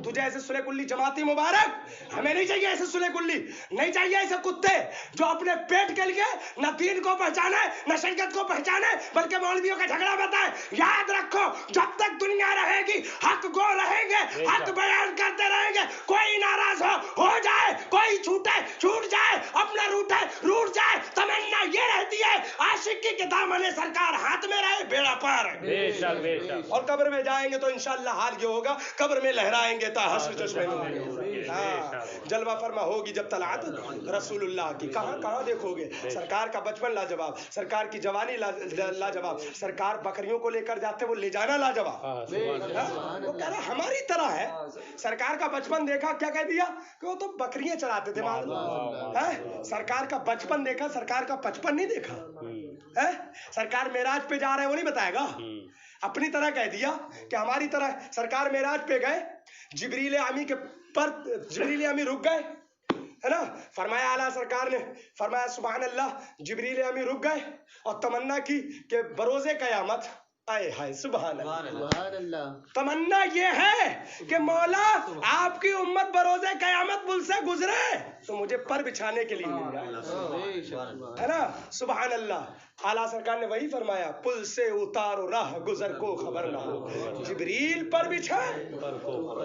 तुझे ऐसे सुलह कुल्ली जमाती मुबारक। हमें नहीं चाहिए ऐसे सुलह कुल्ली, नहीं चाहिए ऐसे कुत्ते जो अपने पेट के लिए न दीन को पहचाने न शरीयत को पहचाने, बल्कि मौलवियों का झगड़ा बताए। याद रखो, जब तक दुनिया रहेगी हक गो रहेंगे, हक बयान करते रहेंगे। कोई नाराज हो जाए, कोई छूटे छूट जाए, अपना रूठे रूठ जाए, तमन्ना ये रहती है आशिकी के दामन सरकार हाथ में रहे, बेड़ा पार। और कब्र में जाएंगे तो इंशाअल्लाह हाल ये होगा, कब्र में लहराएंगे हश्र चश्मे में। हाँ, जलवा फरमा होगी जब तलात रसूलुल्लाह की। कहाँ कहाँ देखोगे, सरकार का बचपन लाजवाब, सरकार की जवानी लाजवाब, सरकार बकरियों को लेकर जाते वो ले जाना लाजवाब। वो कह रहा हमारी तरह है। सरकार का बचपन देखा, क्या कह दिया कि वो तो बकरियां चराते थे मालूम। सरकार का बचपन देखा, सरकार का बचपन नहीं देखा है। सरकार मेराज पे जा रहे हैं वो नहीं बताएगा, अपनी तरह कह दिया कि हमारी तरह। सरकार मेराज पे गए, जिब्रील अमी के पर जिब्रील अमी रुक गए, है ना। फरमाया आला सरकार ने फरमाया सुभान अल्लाह, जिब्रील अमी रुक गए और तमन्ना की कि बरोज़े क़यामत, आए हाय सुभान अल्लाह, तमन्ना ये है कि मौला आपकी उम्मत बरोज़े क़यामत मुझसे गुजरे तो मुझे पर बिछाने के लिए मिल जाए, है ना। सुभान अल्लाह। आला सरकार ने वही फरमाया, पुल से उतारो राह गुजर को खबर ना हो, जिब्रील पर बिछाए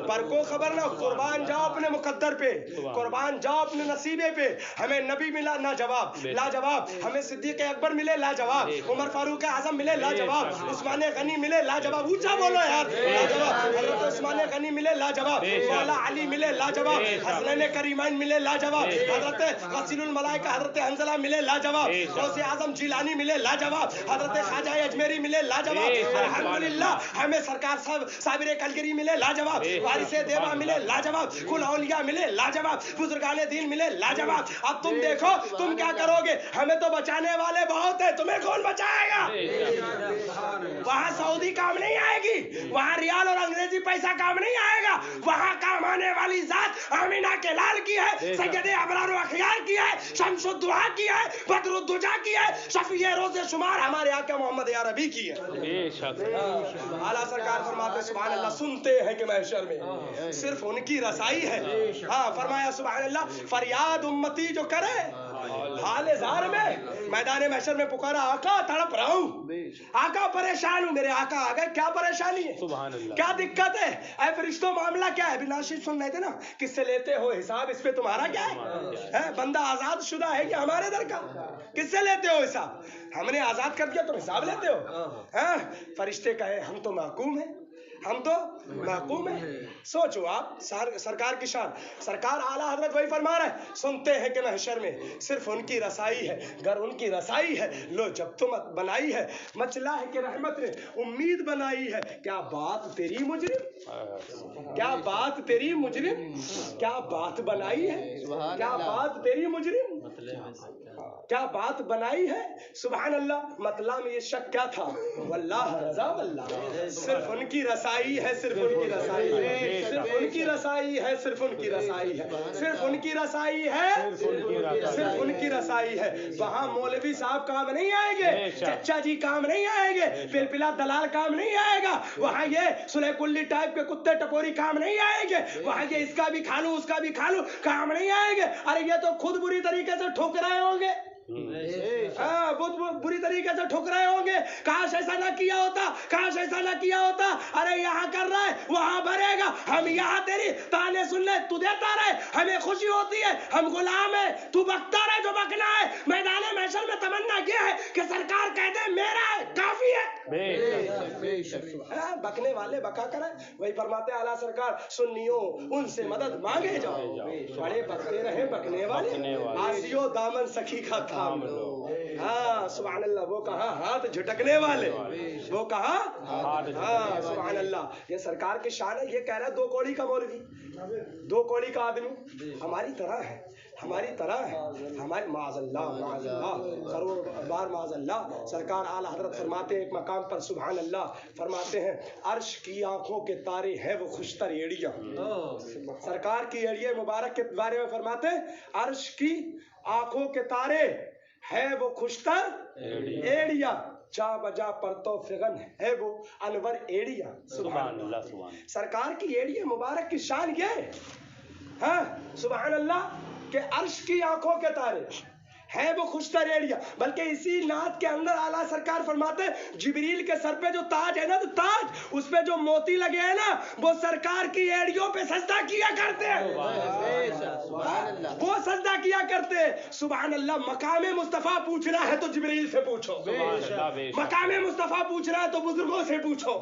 पर को खबर ना हो। कुर्बान जाओ अपने मुकद्दर पे, कुर्बान जाओ अपने नसीबे पे। हमें नबी मिला ना जवाब, लाजवाब। हमें सिद्दीक़ अकबर मिले लाजवाब, उमर फारूक आजम मिले लाजवाब, उस्मान गनी मिले लाजवाब। ऊंचा बोलो यार, लाजवाब। हजरत उस्मान गनी मिले लाजवाब, मौला अली मिले लाजवाब, हसनैन करीमैन मिले लाजवाब, हजरत गसीलुल मलाइका हजरत हंज़ला मिले लाजवाब, गौसे आजम जिलानी मिले लाजवाब, हजरत ख्वाजा अजमेरी मिले लाजवाब। अल्हम्दुलिल्लाह हमें सरकार साबिर कलगरी मिले लाजवाब, वारिसे देवा मिले लाजवाब, कुल औलिया मिले लाजवाब, बुजुर्गाने दीन मिले लाजवाब। अब तुम देखो तुम क्या करोगे। हमें तो बचाने वाले बहुत है, तुम्हें कौन बचाएगा। वहां सऊदी काम नहीं आएगी, वहां रियाल और अंग्रेजी पैसा काम नहीं आएगा। वहां काम आने वाली जात आमिना के लाल की है, सैयदे अबरार अखियार की है, शमसुद्दुहा की है, बदरुद्दुजा की है, शफीए रोज़े शुमार हमारे आका मोहम्मद अरबी की है। आला सरकार फरमाते सुभान अल्लाह, सुनते हैं कि महशर में सिर्फ उनकी रसाई है। हाँ, फरमाया सुभान अल्लाह, फरियाद उम्मती जो करे हाले ज़ार में मैदान महशर में पुकारा, आका तड़प रहा हूँ, आका परेशान हूँ, मेरे आका आ गए, क्या परेशानी है, क्या दिक्कत है। ऐ फरिश्तों मामला क्या है। बिनाशी सुन रहे थे ना, किससे लेते हो हिसाब, इस पे तुम्हारा क्या है। बंदा आजाद शुदा है कि हमारे दर का, किससे लेते हो हिसाब। हमने आजाद कर दिया तुम हिसाब लेते हो। फरिश्ते कहे हम तो महकूम है, हम तो महकूम है। सोचो आप, सरकार की शान। सरकार आला हजरत वही फरमा रहे, सुनते हैं कि महशर में सिर्फ उनकी रसाई है। घर उनकी रसाई है, लो जब तुम बनाई है मचला है कि रहमत ने उम्मीद बनाई है। क्या बात तेरी मुजरिम, क्या बात तेरी मुजरिम, क्या बात बनाई है, क्या बात तेरी मुजरिम। کیا بات بنائی ہے سبحان اللہ. مطلع میں یہ شک کیا تھا؟ واللہ رضا واللہ، صرف ان کی رسائی ہے، صرف ان کی رسائی ہے، صرف ان کی رسائی ہے، صرف ان کی رسائی ہے، صرف ان کی رسائی ہے، صرف ان کی رسائی ہے. وہاں مولوی صاحب کام نہیں آئیں گے، چچا جی کام نہیں آئیں گے، پلپلا دلال کام نہیں آئے گا، وہاں یہ سلح کلی ٹائپ کے کتے ٹپوری کام نہیں آئیں گے، وہاں یہ اس کا بھی کھا لوں اس کا بھی کھا لوں کام نہیں آئیں گے. ارے یہ تو خود بری طریقے سے ٹھکرائے ہوں گے، بری طریقے سے ٹھکرائے ہوں گے. کاش ایسا نہ کیا ہوتا، کاش ایسا نہ کیا ہوتا. ارے یہاں کر رہا ہے وہاں بھرے گا، ہم یہاں تیری تانے سن لے تو دیتا رہے، ہمیں خوشی ہوتی ہے، ہم غلام ہیں، تو بکتا رہے جو بکنا ہے. میدان محشر میں تمنا یہ ہے کہ سرکار کہہ دے میرا ہے کافی ہے. بکنے والے بکا کریں. وہی فرماتے اعلیٰ سرکار سنیوں ان سے مدد مانگے جاؤ، بڑے بکتے رہے بکنے والے، آسیو دامن سخی کا تھام لو. ہاں سبحان اللہ. وہ کہاں ہاتھ جھٹکنے والے، وہ کہاں ہاں سبحان اللہ. یہ سرکار کی شان ہے. یہ کہہ رہا ہے دو کوڑی کا مولوی، دو کوڑی کا آدمی ہماری طرح ہے، ہماری طرح ہے، ہماری معاذ اللہ معاذ اللہ کروڑ بار معاذ اللہ. سرکار اعلیٰ حضرت فرماتے ہیں ایک مقام پر سبحان اللہ، فرماتے ہیں عرش کی آنکھوں کے تارے ہے وہ خوشتر ایڑیاں. سرکار کی ایڑیے مبارک کے بارے میں فرماتے ہیں عرش کی آنکھوں کے تارے ہے وہ خوشتر ایڑیاں، جا بجا پرتو فغن ہے وہ انور ایڑیاں. سبحان اللہ. سرکار کی ایڑیے مبارک کی شان یہ ہے ہاں سبحان اللہ کہ عرش کی آنکھوں کے تارے ہے وہ خوشتر ایڑیاں. بلکہ اسی نعت کے اندر اعلیٰ سرکار فرماتے ہیں جبریل کے سر پہ جو تاج ہے نا، تو تاج اس پہ جو موتی لگے ہیں نا، وہ سرکار کی ایڑیوں پہ سجدہ کیا کرتے ہیں، وہ سجدہ کیا کرتے ہیں. سبحان اللہ. مقام مصطفیٰ پوچھنا ہے تو جبریل سے پوچھو، مقام مصطفیٰ پوچھنا ہے تو بزرگوں سے پوچھو.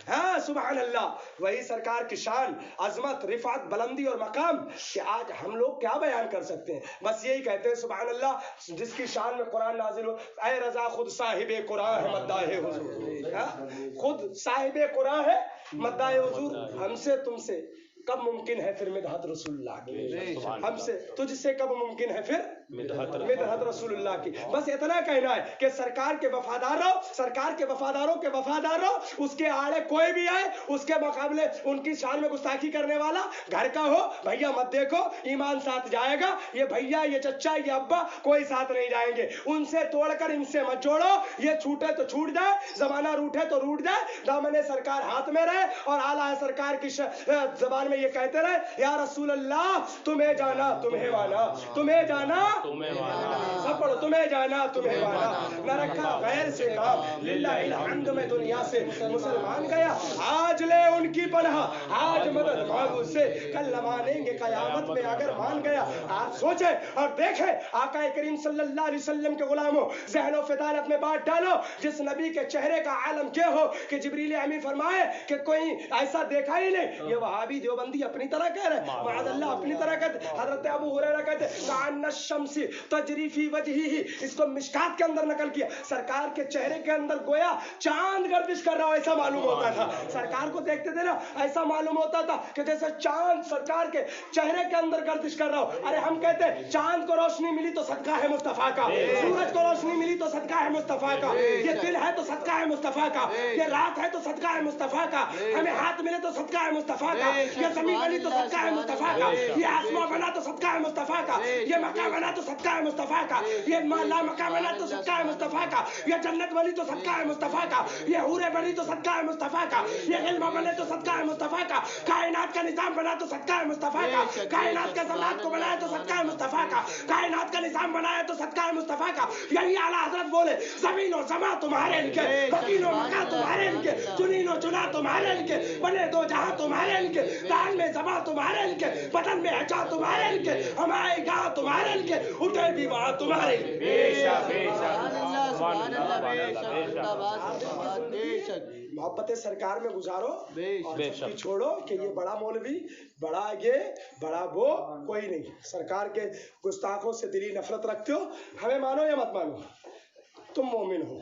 ہاں سبحان اللہ. وہی سرکار کی شان، عظمت، رفعت، بلندی اور مقام کہ آج ہم لوگ کیا بیان کر سکتے ہیں. بس یہی کہتے ہیں سبحان اللہ جس کی شان میں قرآن نازل ہو. اے رضا خود صاحب قرآن ہے مداح حضور، خود صاحب قرآن ہے مداح حضور. ہم سے تم سے کب ممکن ہے پھر مدحت رسول اللہ کی، ہم سے تجھ سے کب ممکن ہے پھر مدحت رسول اللہ کی. بس اتنا کہنا ہے کہ سرکار کے وفادار رہو، سرکار کے وفاداروں کے وفادار رہو. اس کے آڑے کوئی بھی آئے اس کے مقابلے ان کی شان میں گستاخی کرنے والا گھر کا ہو، بھیا مت دیکھو ایمان ساتھ جائے گا. یہ بھیا یہ چچا یہ ابا کوئی ساتھ نہیں جائیں گے. ان سے توڑ کر ان سے مت جوڑو. یہ چھوٹے تو چھوٹ جائے، زمانہ روٹے تو روٹ جائے، دامن سرکار ہاتھ میں رہے. اور اعلیٰ سرکار کی زبان میں یہ کہتے رہے یا رسول اللہ تمہیں جانا تمہیں وانا، تمہیں جانا سب پڑھو، تمہیں جانا تمہیں وانا. نہ رکھا غیر سے کام، للہ الحمد میں دنیا سے مسلمان گیا. آج لے ان کی پناہ، آج مدد مانگو سے، کل نہ مانیں گے قیامت میں اگر مان گیا. آپ سوچیں اور دیکھیں آقا کریم صلی اللہ علیہ وسلم کے غلاموں، ذہن و فطانت میں بات ڈالو جس نبی کے چہرے کا عالم یہ ہو کہ جبریل امی فرمائے کہ کوئی ایسا دیکھا ہی نہیں. یہ وہابی دیوبندی اپنی طرح کہہ رہے، معاذ اللہ اپنی طرح کہتے. حضرت ابو ہریرہ کہتے کأن الشمس تجری فی وجہہ، اس کو مشکات کے اندر نقل کیا. سرکار کے چہرے کے اندر گویا چاند گردش کر رہا ہو ایسا معلوم ہوتا تھا. سرکار کو دیکھتے تھے نا ایسا معلوم ہوتا تھا کہ جیسے چاند سرکار کے چہرے کے اندر گردش کر رہا ہو. ارے ہم کہتے ہیں چاند کو روشنی ملی تو صدقہ ہے مصطفیٰ کا، سورج کو روشنی ملی تو صدقہ ہے مصطفیٰ کا، یہ دل ہے تو صدقہ ہے مصطفیٰ کا، یہ رات ہے تو صدقہ ہے مصطفیٰ کا، ہمیں ہاتھ ملے تو صدقہ ہے مصطفیٰ کا، یہ زمین بنی تو صدقہ ہے مصطفیٰ کا، یہ آسمان بنا تو صدقہ ہے مصطفیٰ کا، یہ مکہ بنا تو صدقہ ہے مصطفیٰ کا، یہ لا مکہ بنا تو صدقہ ہے مصطفیٰ کا، یہ جنت بنی تو صدقہ ہے مصطفیٰ کا، یہ حوریں بنی تو صدقہ ہے مصطفیٰ کا، یہ علم بنے تو صدقہ ہے مصطفیٰ کا، کائنات کا نظام بنا تو صدقہ ہے مصطفیٰ کا، کائنات کے ذرات کو بنایا تو صدقہ ہے مصطفیٰ کا، کائنات کا نظام بنایا تو صدقہ ہے مصطفیٰ کا. یہی اعلیٰ حضرت بولے زمین و سما تمہارے ان کے، مکین و مکہ تمہارے ان کے، چنین و چنا تمہارے ان کے، بنے دو جہاں تمہارے ان کے، دان میں زباں تمہارے ان کے، بدن میں اچا تمہارے ان کے، ہمارے گاہ تمہارے ان کے، اٹھے بھی وہاں تمہارے ان کے. محبت سرکار میں گزارو اور چھٹی چھوڑو کہ یہ بڑا مولوی، بڑا یہ بڑا وہ کوئی نہیں. سرکار کے گستاخوں سے دلی نفرت رکھتے ہو، ہمیں مانو یا مت مانو تم مومن ہو.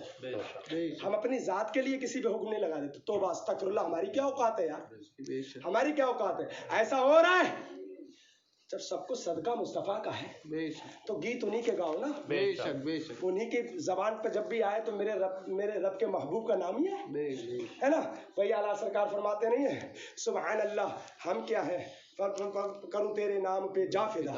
ہم اپنی ذات کے لیے کسی پہ حکم نہیں لگا دیتے. توبہ استغفر اللہ، ہماری کیا اوقات ہے یار، ہماری کیا اوقات ہے. ایسا ہو رہا ہے जब सब कुछ सदका मुस्तफ़ा का है बेशक, तो गीत उन्हीं के गाओ ना। बेशक बेशक, उन्हीं की जबान पर जब भी आए तो मेरे रब के महबूब का नाम ही है, बेशक, है ना। वही आला सरकार फरमाते नहीं है, सुभान अल्लाह हम क्या है करूं तेरे नाम पे जा फिदा,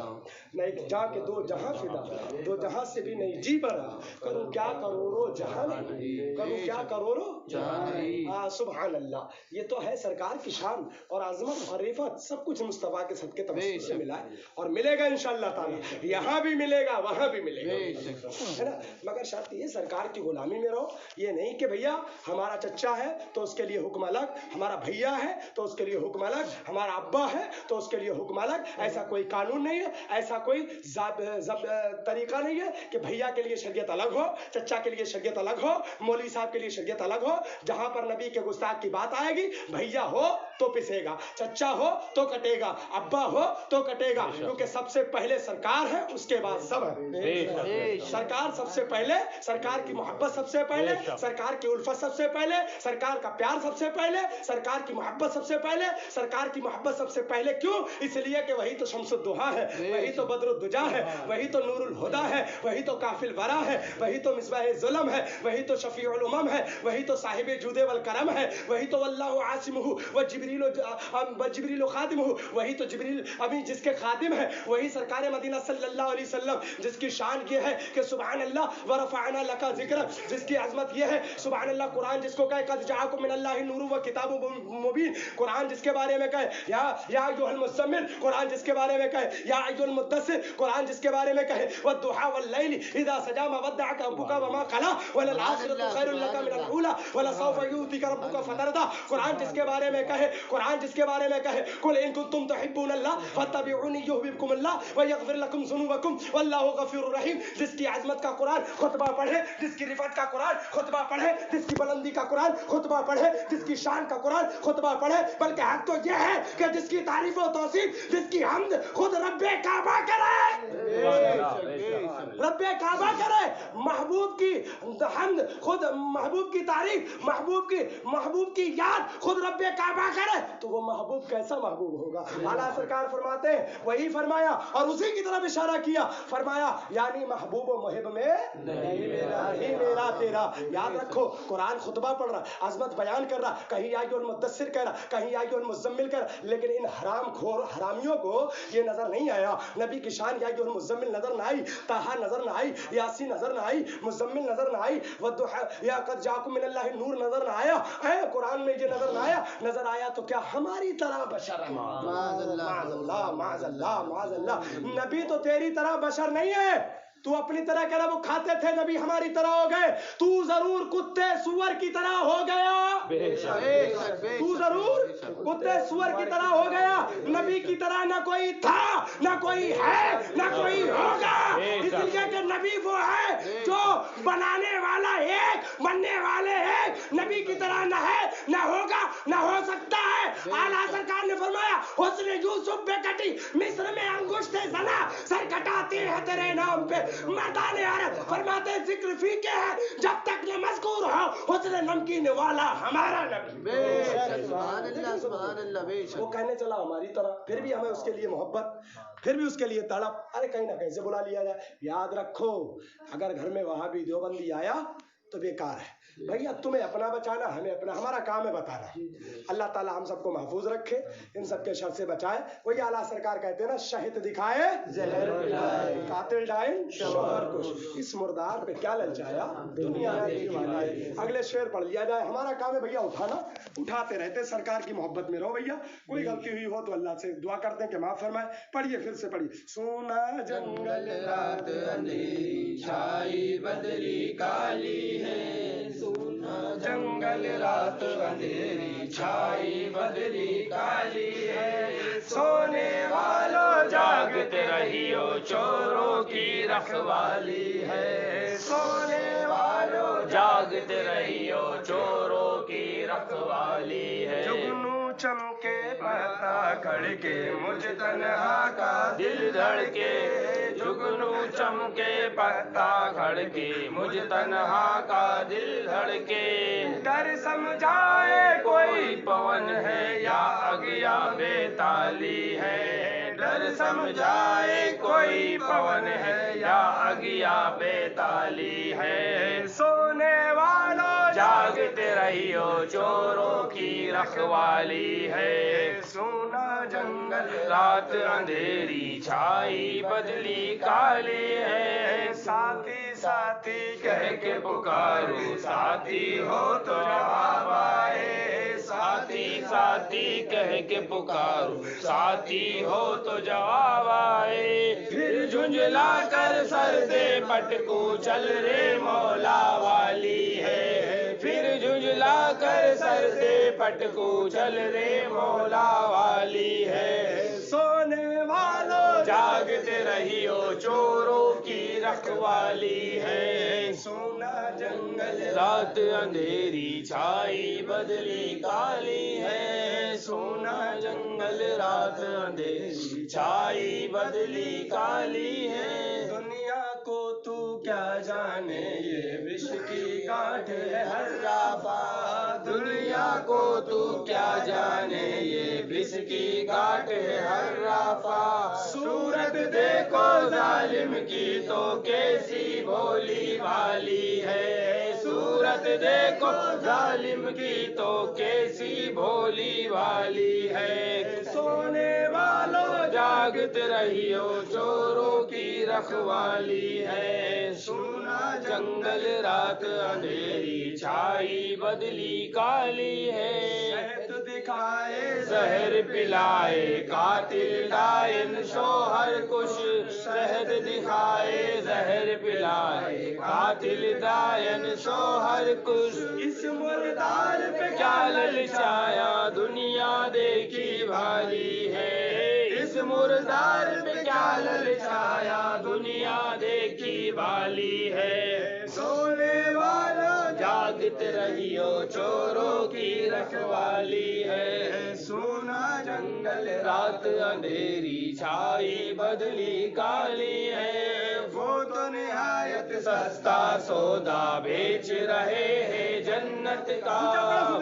नहीं जा के दो जहां फिदा, दो जहां से भी नहीं जी बड़ा, करूं क्या करोड़ो जहां नहीं, करूं क्या करोड़ो जहां। सुभान अल्लाह, ये तो है सरकार की शान और आजमत और रिफत, सब कुछ मुस्तफा के सदके तवस्सुल से मिला है और मिलेगा इंशाअल्लाह ताला, यहाँ भी मिलेगा वहां भी मिलेगा, है ना। मगर शर्त ये सरकार की गुलामी में रहो, ये नहीं कि भैया हमारा चच्चा है तो उसके लिए हुक्म अलग, हमारा भैया है तो उसके लिए हुक्म अलग, हमारा अब्बा है तो उसके लिए हुक्म अलग। ऐसा कोई कानून नहीं है, ऐसा कोई तरीका नहीं है कि भैया के लिए शरीयत अलग हो, चच्चा के लिए शरीयत अलग हो, मौलवी साहब के लिए शरीयत अलग हो। जहां पर नबी के गुस्ताख की बात आएगी, भैया हो तो पिसेगा, चच्चा हो तो कटेगा, अब्बा हो तो कटेगा, क्योंकि सबसे पहले सरकार है, उसके बाद सब है। सरकार सबसे पहले, सरकार की मोहब्बत सबसे पहले, सरकार की उल्फत सबसे पहले, सरकार का प्यार सबसे पहले, सरकार की मोहब्बत सबसे पहले, सरकार की मोहब्बत सबसे पहले। क्यों? इसलिए कि वही तो शम्सुद्दुहा है, वही तो बदरुद्दुजा है, वही तो नूरुल हुदा है, वही तो काफिल वरा है, वही तो मिसबाह जुल्म है, वही तो शफीउल उमम है, वही तो साहिब जुदे वल करम है, वही तो वल्लाहु आसिमुहु व जिब्रील खादिमुहु, वही तो जिब्रील अभी जिसके खादिम है, वही सरकार मदीना सल्लल्लाहु अलैहि वसल्लम जिसकी शान ये है कि सुभान अल्लाह व रफअना लका ज़िक्र, जिसकी अजमत ये है सुभान अल्लाह। कुरान जिसको कहे कद जाअकुम मिनल्लाहि नूरुन व किताबुम मुबीन, कुरान जिसके बारे में कहे या अय्युहल मुज़्ज़म्मिल, कुरान जिसके बारे में कहे या अय्युहल मुद्दस्सिर, कुरान जिसके बारे में कहे वद्दुहा वल्लैलि इज़ा सजा मा वद्दअका रब्बुका वमा क़ला वलल आखिरतु खैरुल लका मिनल ऊला वलसौफा यु'तिका रब्बुका फतरदा, कुरान जिसके बारे में कहे, कुरान जिसके बारे में कहे कुल इन कुंतुम तुहिब्बूनल्लाह फत्तबिऊनी युहब्बिबकुमुल्लाह व यग़फिर लकुम ज़ुनूबकुम वल्लाहु गफ़ूरुर रहीम, जिसकी अज़मत का कुरान खुतबा पढ़े, जिसकी रिफत का कुरान खुतबा पढ़े, जिसकी बुलंदी का कुरान खुतबा पढ़े, जिसकी शान का कुरान खुतबा पढ़े, बल्कि हक तो यह है कि जिसकी तारीफ और तौसीफ, जिसकी हमद खुद रब्बे काबा करे, रब्बे काबा करे, महबूब की हमद खुद, महबूब की तारीफ, महबूब की याद खुद रब्बे काबा करे, तो वो महबूब कैसा महबूब होगा। आला सरकार फरमाते हैं, वही फरमाया और उसी की तरफ इशारा किया, फरमाया यानी महबूब और मुहिब में नहीं मेरा तेरा। याद रखो, कुरान खुतबा पढ़ रहा, अजमत बयान कर रहा, कहीं या मुद्दस्सिर कह रहा, कहीं या मुज़्ज़म्मिल कर रहा, लेकिन इन हरामियों को ये नजर नहीं आया, नबी की शान या मुज़्ज़म्मिल नजर ना आई, ताहा नजर ना आई, यासीन नजर ना आई, मुज़्ज़म्मिल नजर ना आई, वद्दुहा या कद जाअकुम मिनल्लाहि नूर नजर ना आया, कुरान में ये नजर ना आया। नजर आया तो क्या हमारी तरह बशर, माज़अल्लाह, नबी तो तेरी तरह बशर नहीं है, तू अपनी तरह कह रहा वो खाते थे, नबी हमारी तरह हो गए, तू जरूर कुत्ते सुअर की तरह हो गया, तू जरूर कुत्ते सुअर की तरह हो गया, नबी की तरह ना कोई था, ना कोई है, ना कोई होगा, इसलिए कि नबी वो है जो बनाने वाला एक, बनने वाले एक, नबी की तरह ना है, ना होगा, ना हो सकता है। आला सरकार ने फरमाया हुस्न यूसुफ बेकटी मिस्र में अंगुष्ठे ज़ना, सर कटाती है तेरे नाम पे मर्दाने अरब, फरमाते जिक्र फीके है जब तक न मज़कूर हो हुस्न नमकीन वाला हमारा नबी। सुभान अल्लाह, वो कहने चला हमारी तरह, फिर भी हमें उसके लिए मोहब्बत, फिर भी उसके लिए तड़प, अरे कहीं ना कहीं से बुला लिया जाए। याद रखो, अगर घर में वहाबी देवबंदी आया तो बेकार है भैया, तुम्हें अपना बचाना, हमें अपना, हमारा काम है बताना। अल्लाह ताला हम सबको महफूज रखे, इन सबके शर से बचाए। वही आला सरकार कहते हैं ना, शहीद दिखाए जहर पिलाए, कातिल डाइन शोहर कुश, इस मुर्दार पे क्या ललचाया दुनिया ने। अगले शेर पढ़ लिया जाए। हमारा काम है भैया उठाना, उठाते रहते, सरकार की मोहब्बत में रहो भैया। कोई गलती हुई हो तो अल्लाह से दुआ करते हैं कि माफ फरमाए। पढ़िए, फिर से पढ़िए। सोना जंगल रात अंधेरी छाई बदली काली है, जंगल रात अंधेरी छाई बदली काली है, सोने वालों जागते रहियो चोरों की रखवाली है, सोने वालों जागते रहियो चोरों की रखवाली है। जुगनू चमके पता खड़के मुझ तन्हा का दिल धड़के, जुगनू चमके पत्ता खड़के मुझ तन्हा का दिल धड़के, डर समझाए कोई पवन है या अगिया बेताली है, डर समझाए कोई पवन है या अगिया बेताली है। सोने वालों जागते रहियो चोरों की रखवाली है। सोना जंगल रात अंधेरी छाई बदली काली है। साथी साथी कह के पुकारो साथी हो तो जवाब आए। साथी साथी कह के पुकारो साथी हो तो जवाब आए। फिर झुंझला कर सर दे पटकू चल रे मौला वाली है। फिर झुंझला कर सर दे पटकू चल रे मौला वाली है। सोने वालों जागते रहियो चोरों की रखवाली है। सोना जंगल रात अंधेरी छाई बदली काली है। सोना जंगल रात अंधेरी छाई बदली काली है। दुनिया को तू क्या जाने ये विष की गांठ है हर राफा। दुनिया को तू क्या जाने ये विष की गांठ है हर राफा। सूरत देखो जालिम की तो कैसी भोली भाली है। सूरत देखो जालिम की तो कैसी भोली भाली है। सोने वालों जागते रहियो चोरों की रखवाली है। सोना जंगल रात अंधेरी छाई बदली काली है। शहद दिखाए जहर पिलाए कातिल डायन शोहर कुश। शहद दिखाए जहर पिलाए कातिल डायन शोहर कुश। इस मुर्दार पे क्या ललचाया दुनिया देखी भाली है। इस मुर्दार पे क्या ललचाया दुनिया देखी भाली है। सोने वालों जागते रहियो चोरों की रखवाली है। सोना जंगल रात अंधेरी छाई बदली काली है। वो तो निहायत सस्ता सौदा बेच रहे हैं जन्नत का।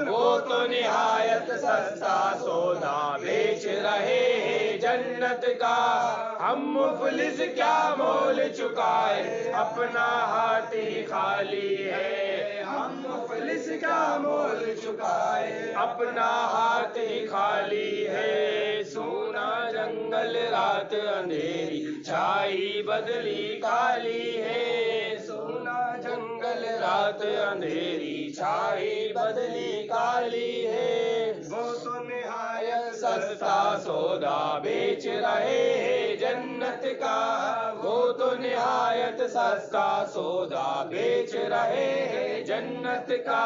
वो तो निहायत सस्ता सौदा बेच रहे हैं जन्नत का। हम मुफलिस क्या मोल चुकाए अपना हाथ ही खाली है। हम मुफलिस क्या मोल चुकाए अपना हाथ ही खाली है। सोना जंगल रात अंधेरी छाई बदली काली है। सोना जंगल रात अंधेरी छाई बदली काली है। वो तो निहायत सस्ता सौदा बेच रहे हैं जन्नत का। वो तो निहायत सस्ता सौदा बेच रहे हैं जन्नत का।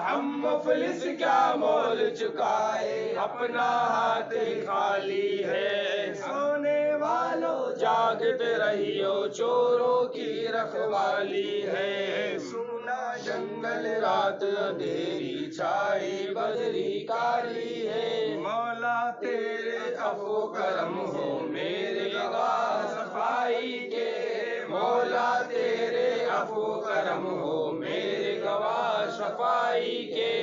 हम मुफलिस क्या मोल चुकाए अपना हाथ खाली है। सोने वालों जागते रहियो चोरों की रखवाली है। सोना जंगल रात अंधेरी छाई बदली काली है। मौला तेरे अफो करम हो मेरे गवाह सफाई के। मौला तेरे अफो करम हो मेरे गवाह सफाई के।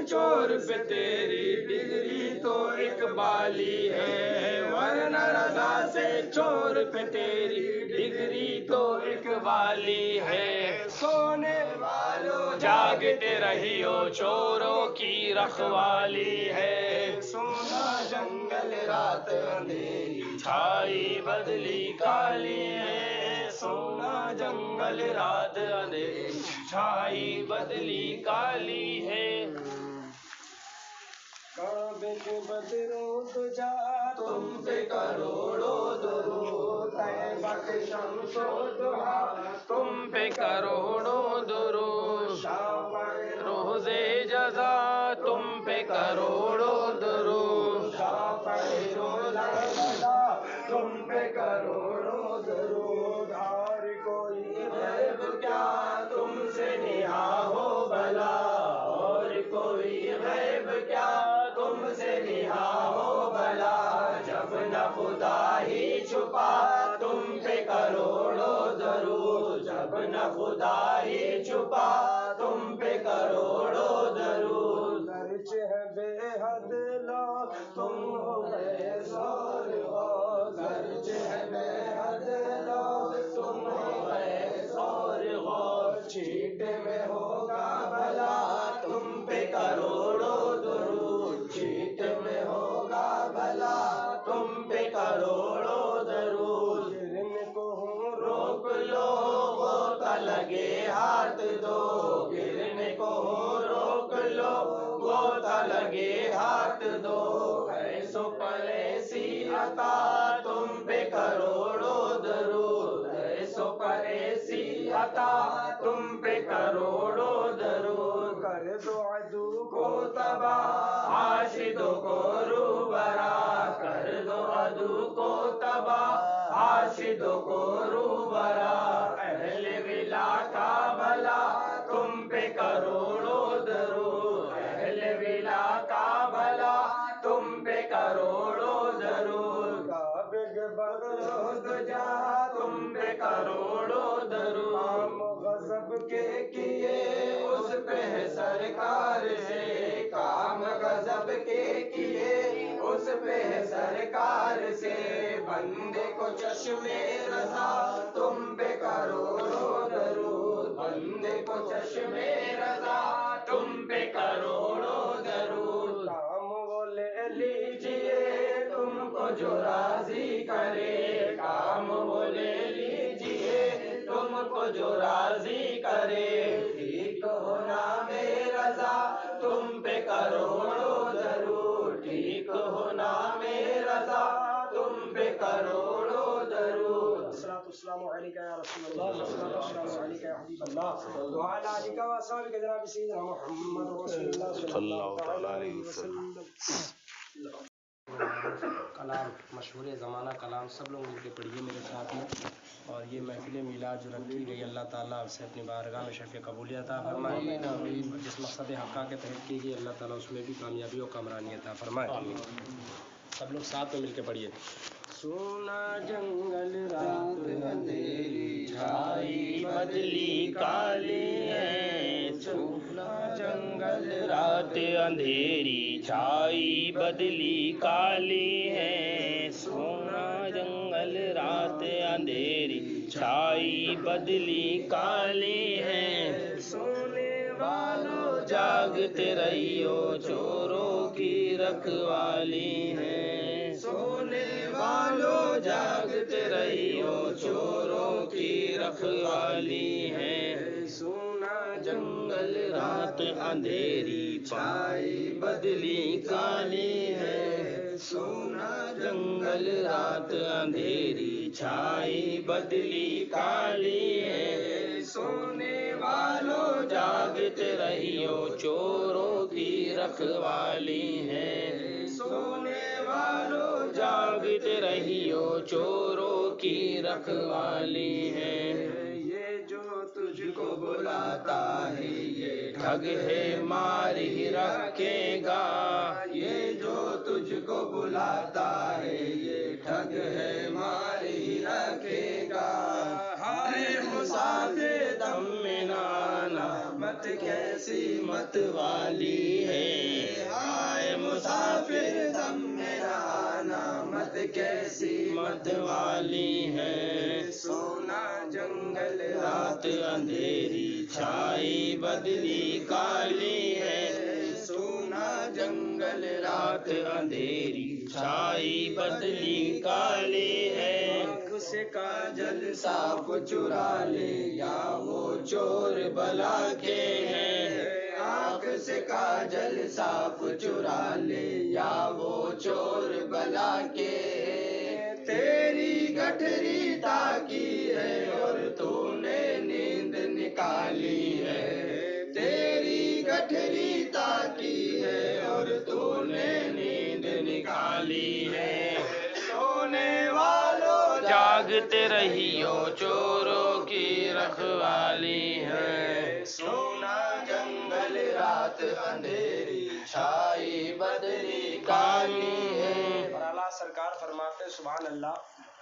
चोर पे तेरी डिग्री तो इकबाली है। वरना रजा से चोर पे तेरी डिग्री तो इकबाली है। सोने वालों जागते रहियो चोरों की रखवाली है। सोना जंगल रात अंधेरी छाई बदली काली है। सोना जंगल रात अंधेरी छाई बदली काली है। काबे के बदरूद जा तुम पे करोड़ों दुरूद। तैबा के शम्सो दुहा तुम पे करोड़ों दुरूद। रोज़े जज़ा तुम पे करोड़ों दुरूद। रोज़ा जज़ा तुम पे करोड़ों दुरूद। और कोई गैब क्या तुमसे निहा हो भला। और कोई गैब क्या तुमसे निहा हो भला। जब न खुदा ही छुपा तुम पे करोड़ों दरूद। जब न खुदा ही छुपा तुम पे करोड़ों दरूद। खर्च है बेहद लो तुम हो गए सोने दाता तुम पे करोड़ों दरूद। कर दो अदू को तबाह आशिदों को रूबरा, कर दो अदू को तबाह आशिदों को रूबरा। अहले विला का भला तुम पे करोड़ों दरूद, अहले विला का भला तुम पे करोड़ों दरूद। काबिग बगदुजा तुम पे करोड़ों दरूद। काम गजब के किए उस पे है सरकार से, काम गजब के किए उस पे है सरकार से। बंदे को चश्मे रज़ा तुम पे करोड़ों दरूद, बंदे को चश्मे रज़ा तुम पे करोड़ों दरूद। काम वो ले लीजिए तुमको जो राजी करे, काम वो ले लीजिए तुमको जो राजी करे। ठीक होना मेरा रज़ा तुम पे करोड़ों दरूद, ठीक होना मेरा रज़ा तुम पे करोड़ों दरूद। अस्सलामु अलैका या रसूलल्लाह, अस्सलामु अलैका या हबीबल्लाह, व अला आलिका व अस्हाबिका जनाब सय्यिदना मुहम्मद रसूलुल्लाह सल्लल्लाहु अलैहि वसल्लम। कलाम मशहूर ज़माना कलाम सब लोग मिलकर पढ़िए मेरे साथ में। और ये महफिल मिलाद जो रखी गई अल्लाह ताला उससे अपनी बारगाह में शफ़ कबूलियत अता फरमाए। जिस मकसद हक़्क़ा के तहत की गई अल्लाह ताला उसमें भी कामयाबी और कामरानी अता फरमाए। सब लोग साथ में मिलकर पढ़िए। सोना जंगल रात अंधेरी छाई बदली काली है, सोना जंगल रात अंधेरी छाई बदली काली है, सोना जंगल रात अंधेरी छाई बदली काली है। सोने वालों जागते रहियो चोरों की रखवाली है, सोने वालों जागते रहियो चोरों की रखवाली है। सोना जंगल रात अंधेरी छाई बदली काली है, सोना जंगल रात अंधेरी छाई बदली काली है। सोने वालों जागते रहियो चोरों की रखवाली है, सोने वालों जागते रहियो चोरों की रखवाली है। ये जो तुझको बुलाता है ये ठग है मार ही रखेगा, ये जो तुझको बुलाता है ये ठग है मार ही रखेगा। हाय मुसाफिर दम में ना आना मत कैसी मत वाली है, हाय मुसाफिर दम में ना आना मत कैसी मत वाली है। सोना जंगल रात अंधेरी छाई बदली काली है, सोना जंगल रात अंधेरी छाई बदली काली है। आँख से काजल साफ चुरा ले या वो चोर बला के हैं, आँख से काजल साफ चुरा ले या वो चोर बला के। तेरी गठरी ताकी है और तूने नींद निकाली है, तेरी गठरी ताकी है और तूने नींद निकाली है। सोने वालों जागते रहियो चोरों की रखवाली है, सोना जंगल रात अंधेरी छाई बदली काली है। और अल्लाह सरकार फरमाते सुभान अल्लाह,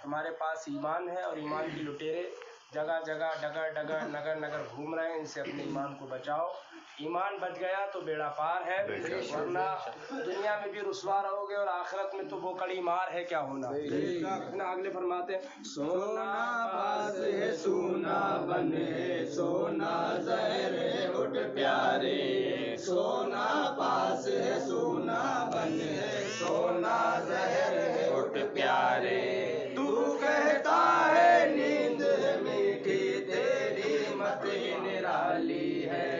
हमारे पास ईमान है और ईमान की लुटेरे जगह जगह डगर डगर नगर नगर घूम रहे हैं, इनसे अपने ईमान को बचाओ। ईमान बच गया तो बेड़ा पार है, वरना दुनिया में भी रुसवा रहोगे और आखिरत में तो वो कड़ी मार है क्या होना। अगले फरमाते सोना पास है सोना बन है, सोना जहर है उठ प्यारे, सोना पास है सोना बन है, सोना जहर है उठ प्यारे। तू कहता है नींद है मीठी तेरी मत ही निराली है,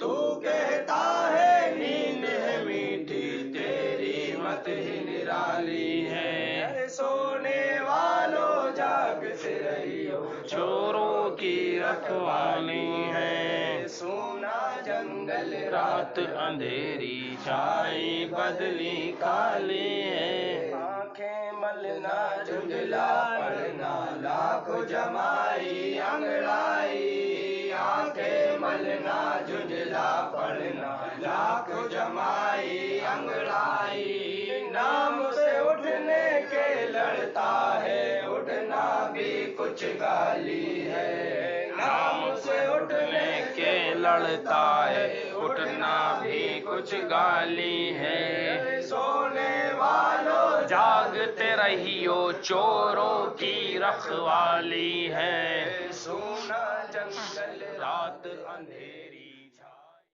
तू कहता है नींद है मीठी तेरी मत ही निराली है। सोने वालों जागते रहियो चोरों کی رکھوالی ہے. سونا جنگل رات اندھیری چھائی بدلی کالی ہے. آنکھیں ملنا جھنجھلا پڑنا لاکھوں جمائی انگڑائی. آنکھیں ملنا جھنجھلا پڑنا لاکھوں جمائی انگڑائی. نام سے اٹھنے کے لڑتا ہے اٹھنا بھی کچھ گالی ہے. نام سے اٹھنے کے لڑتا ہے اٹھنا بھی کچھ گالی ہے. سونے والوں جاگتے رہیو چوروں کی رکھوالی ہے.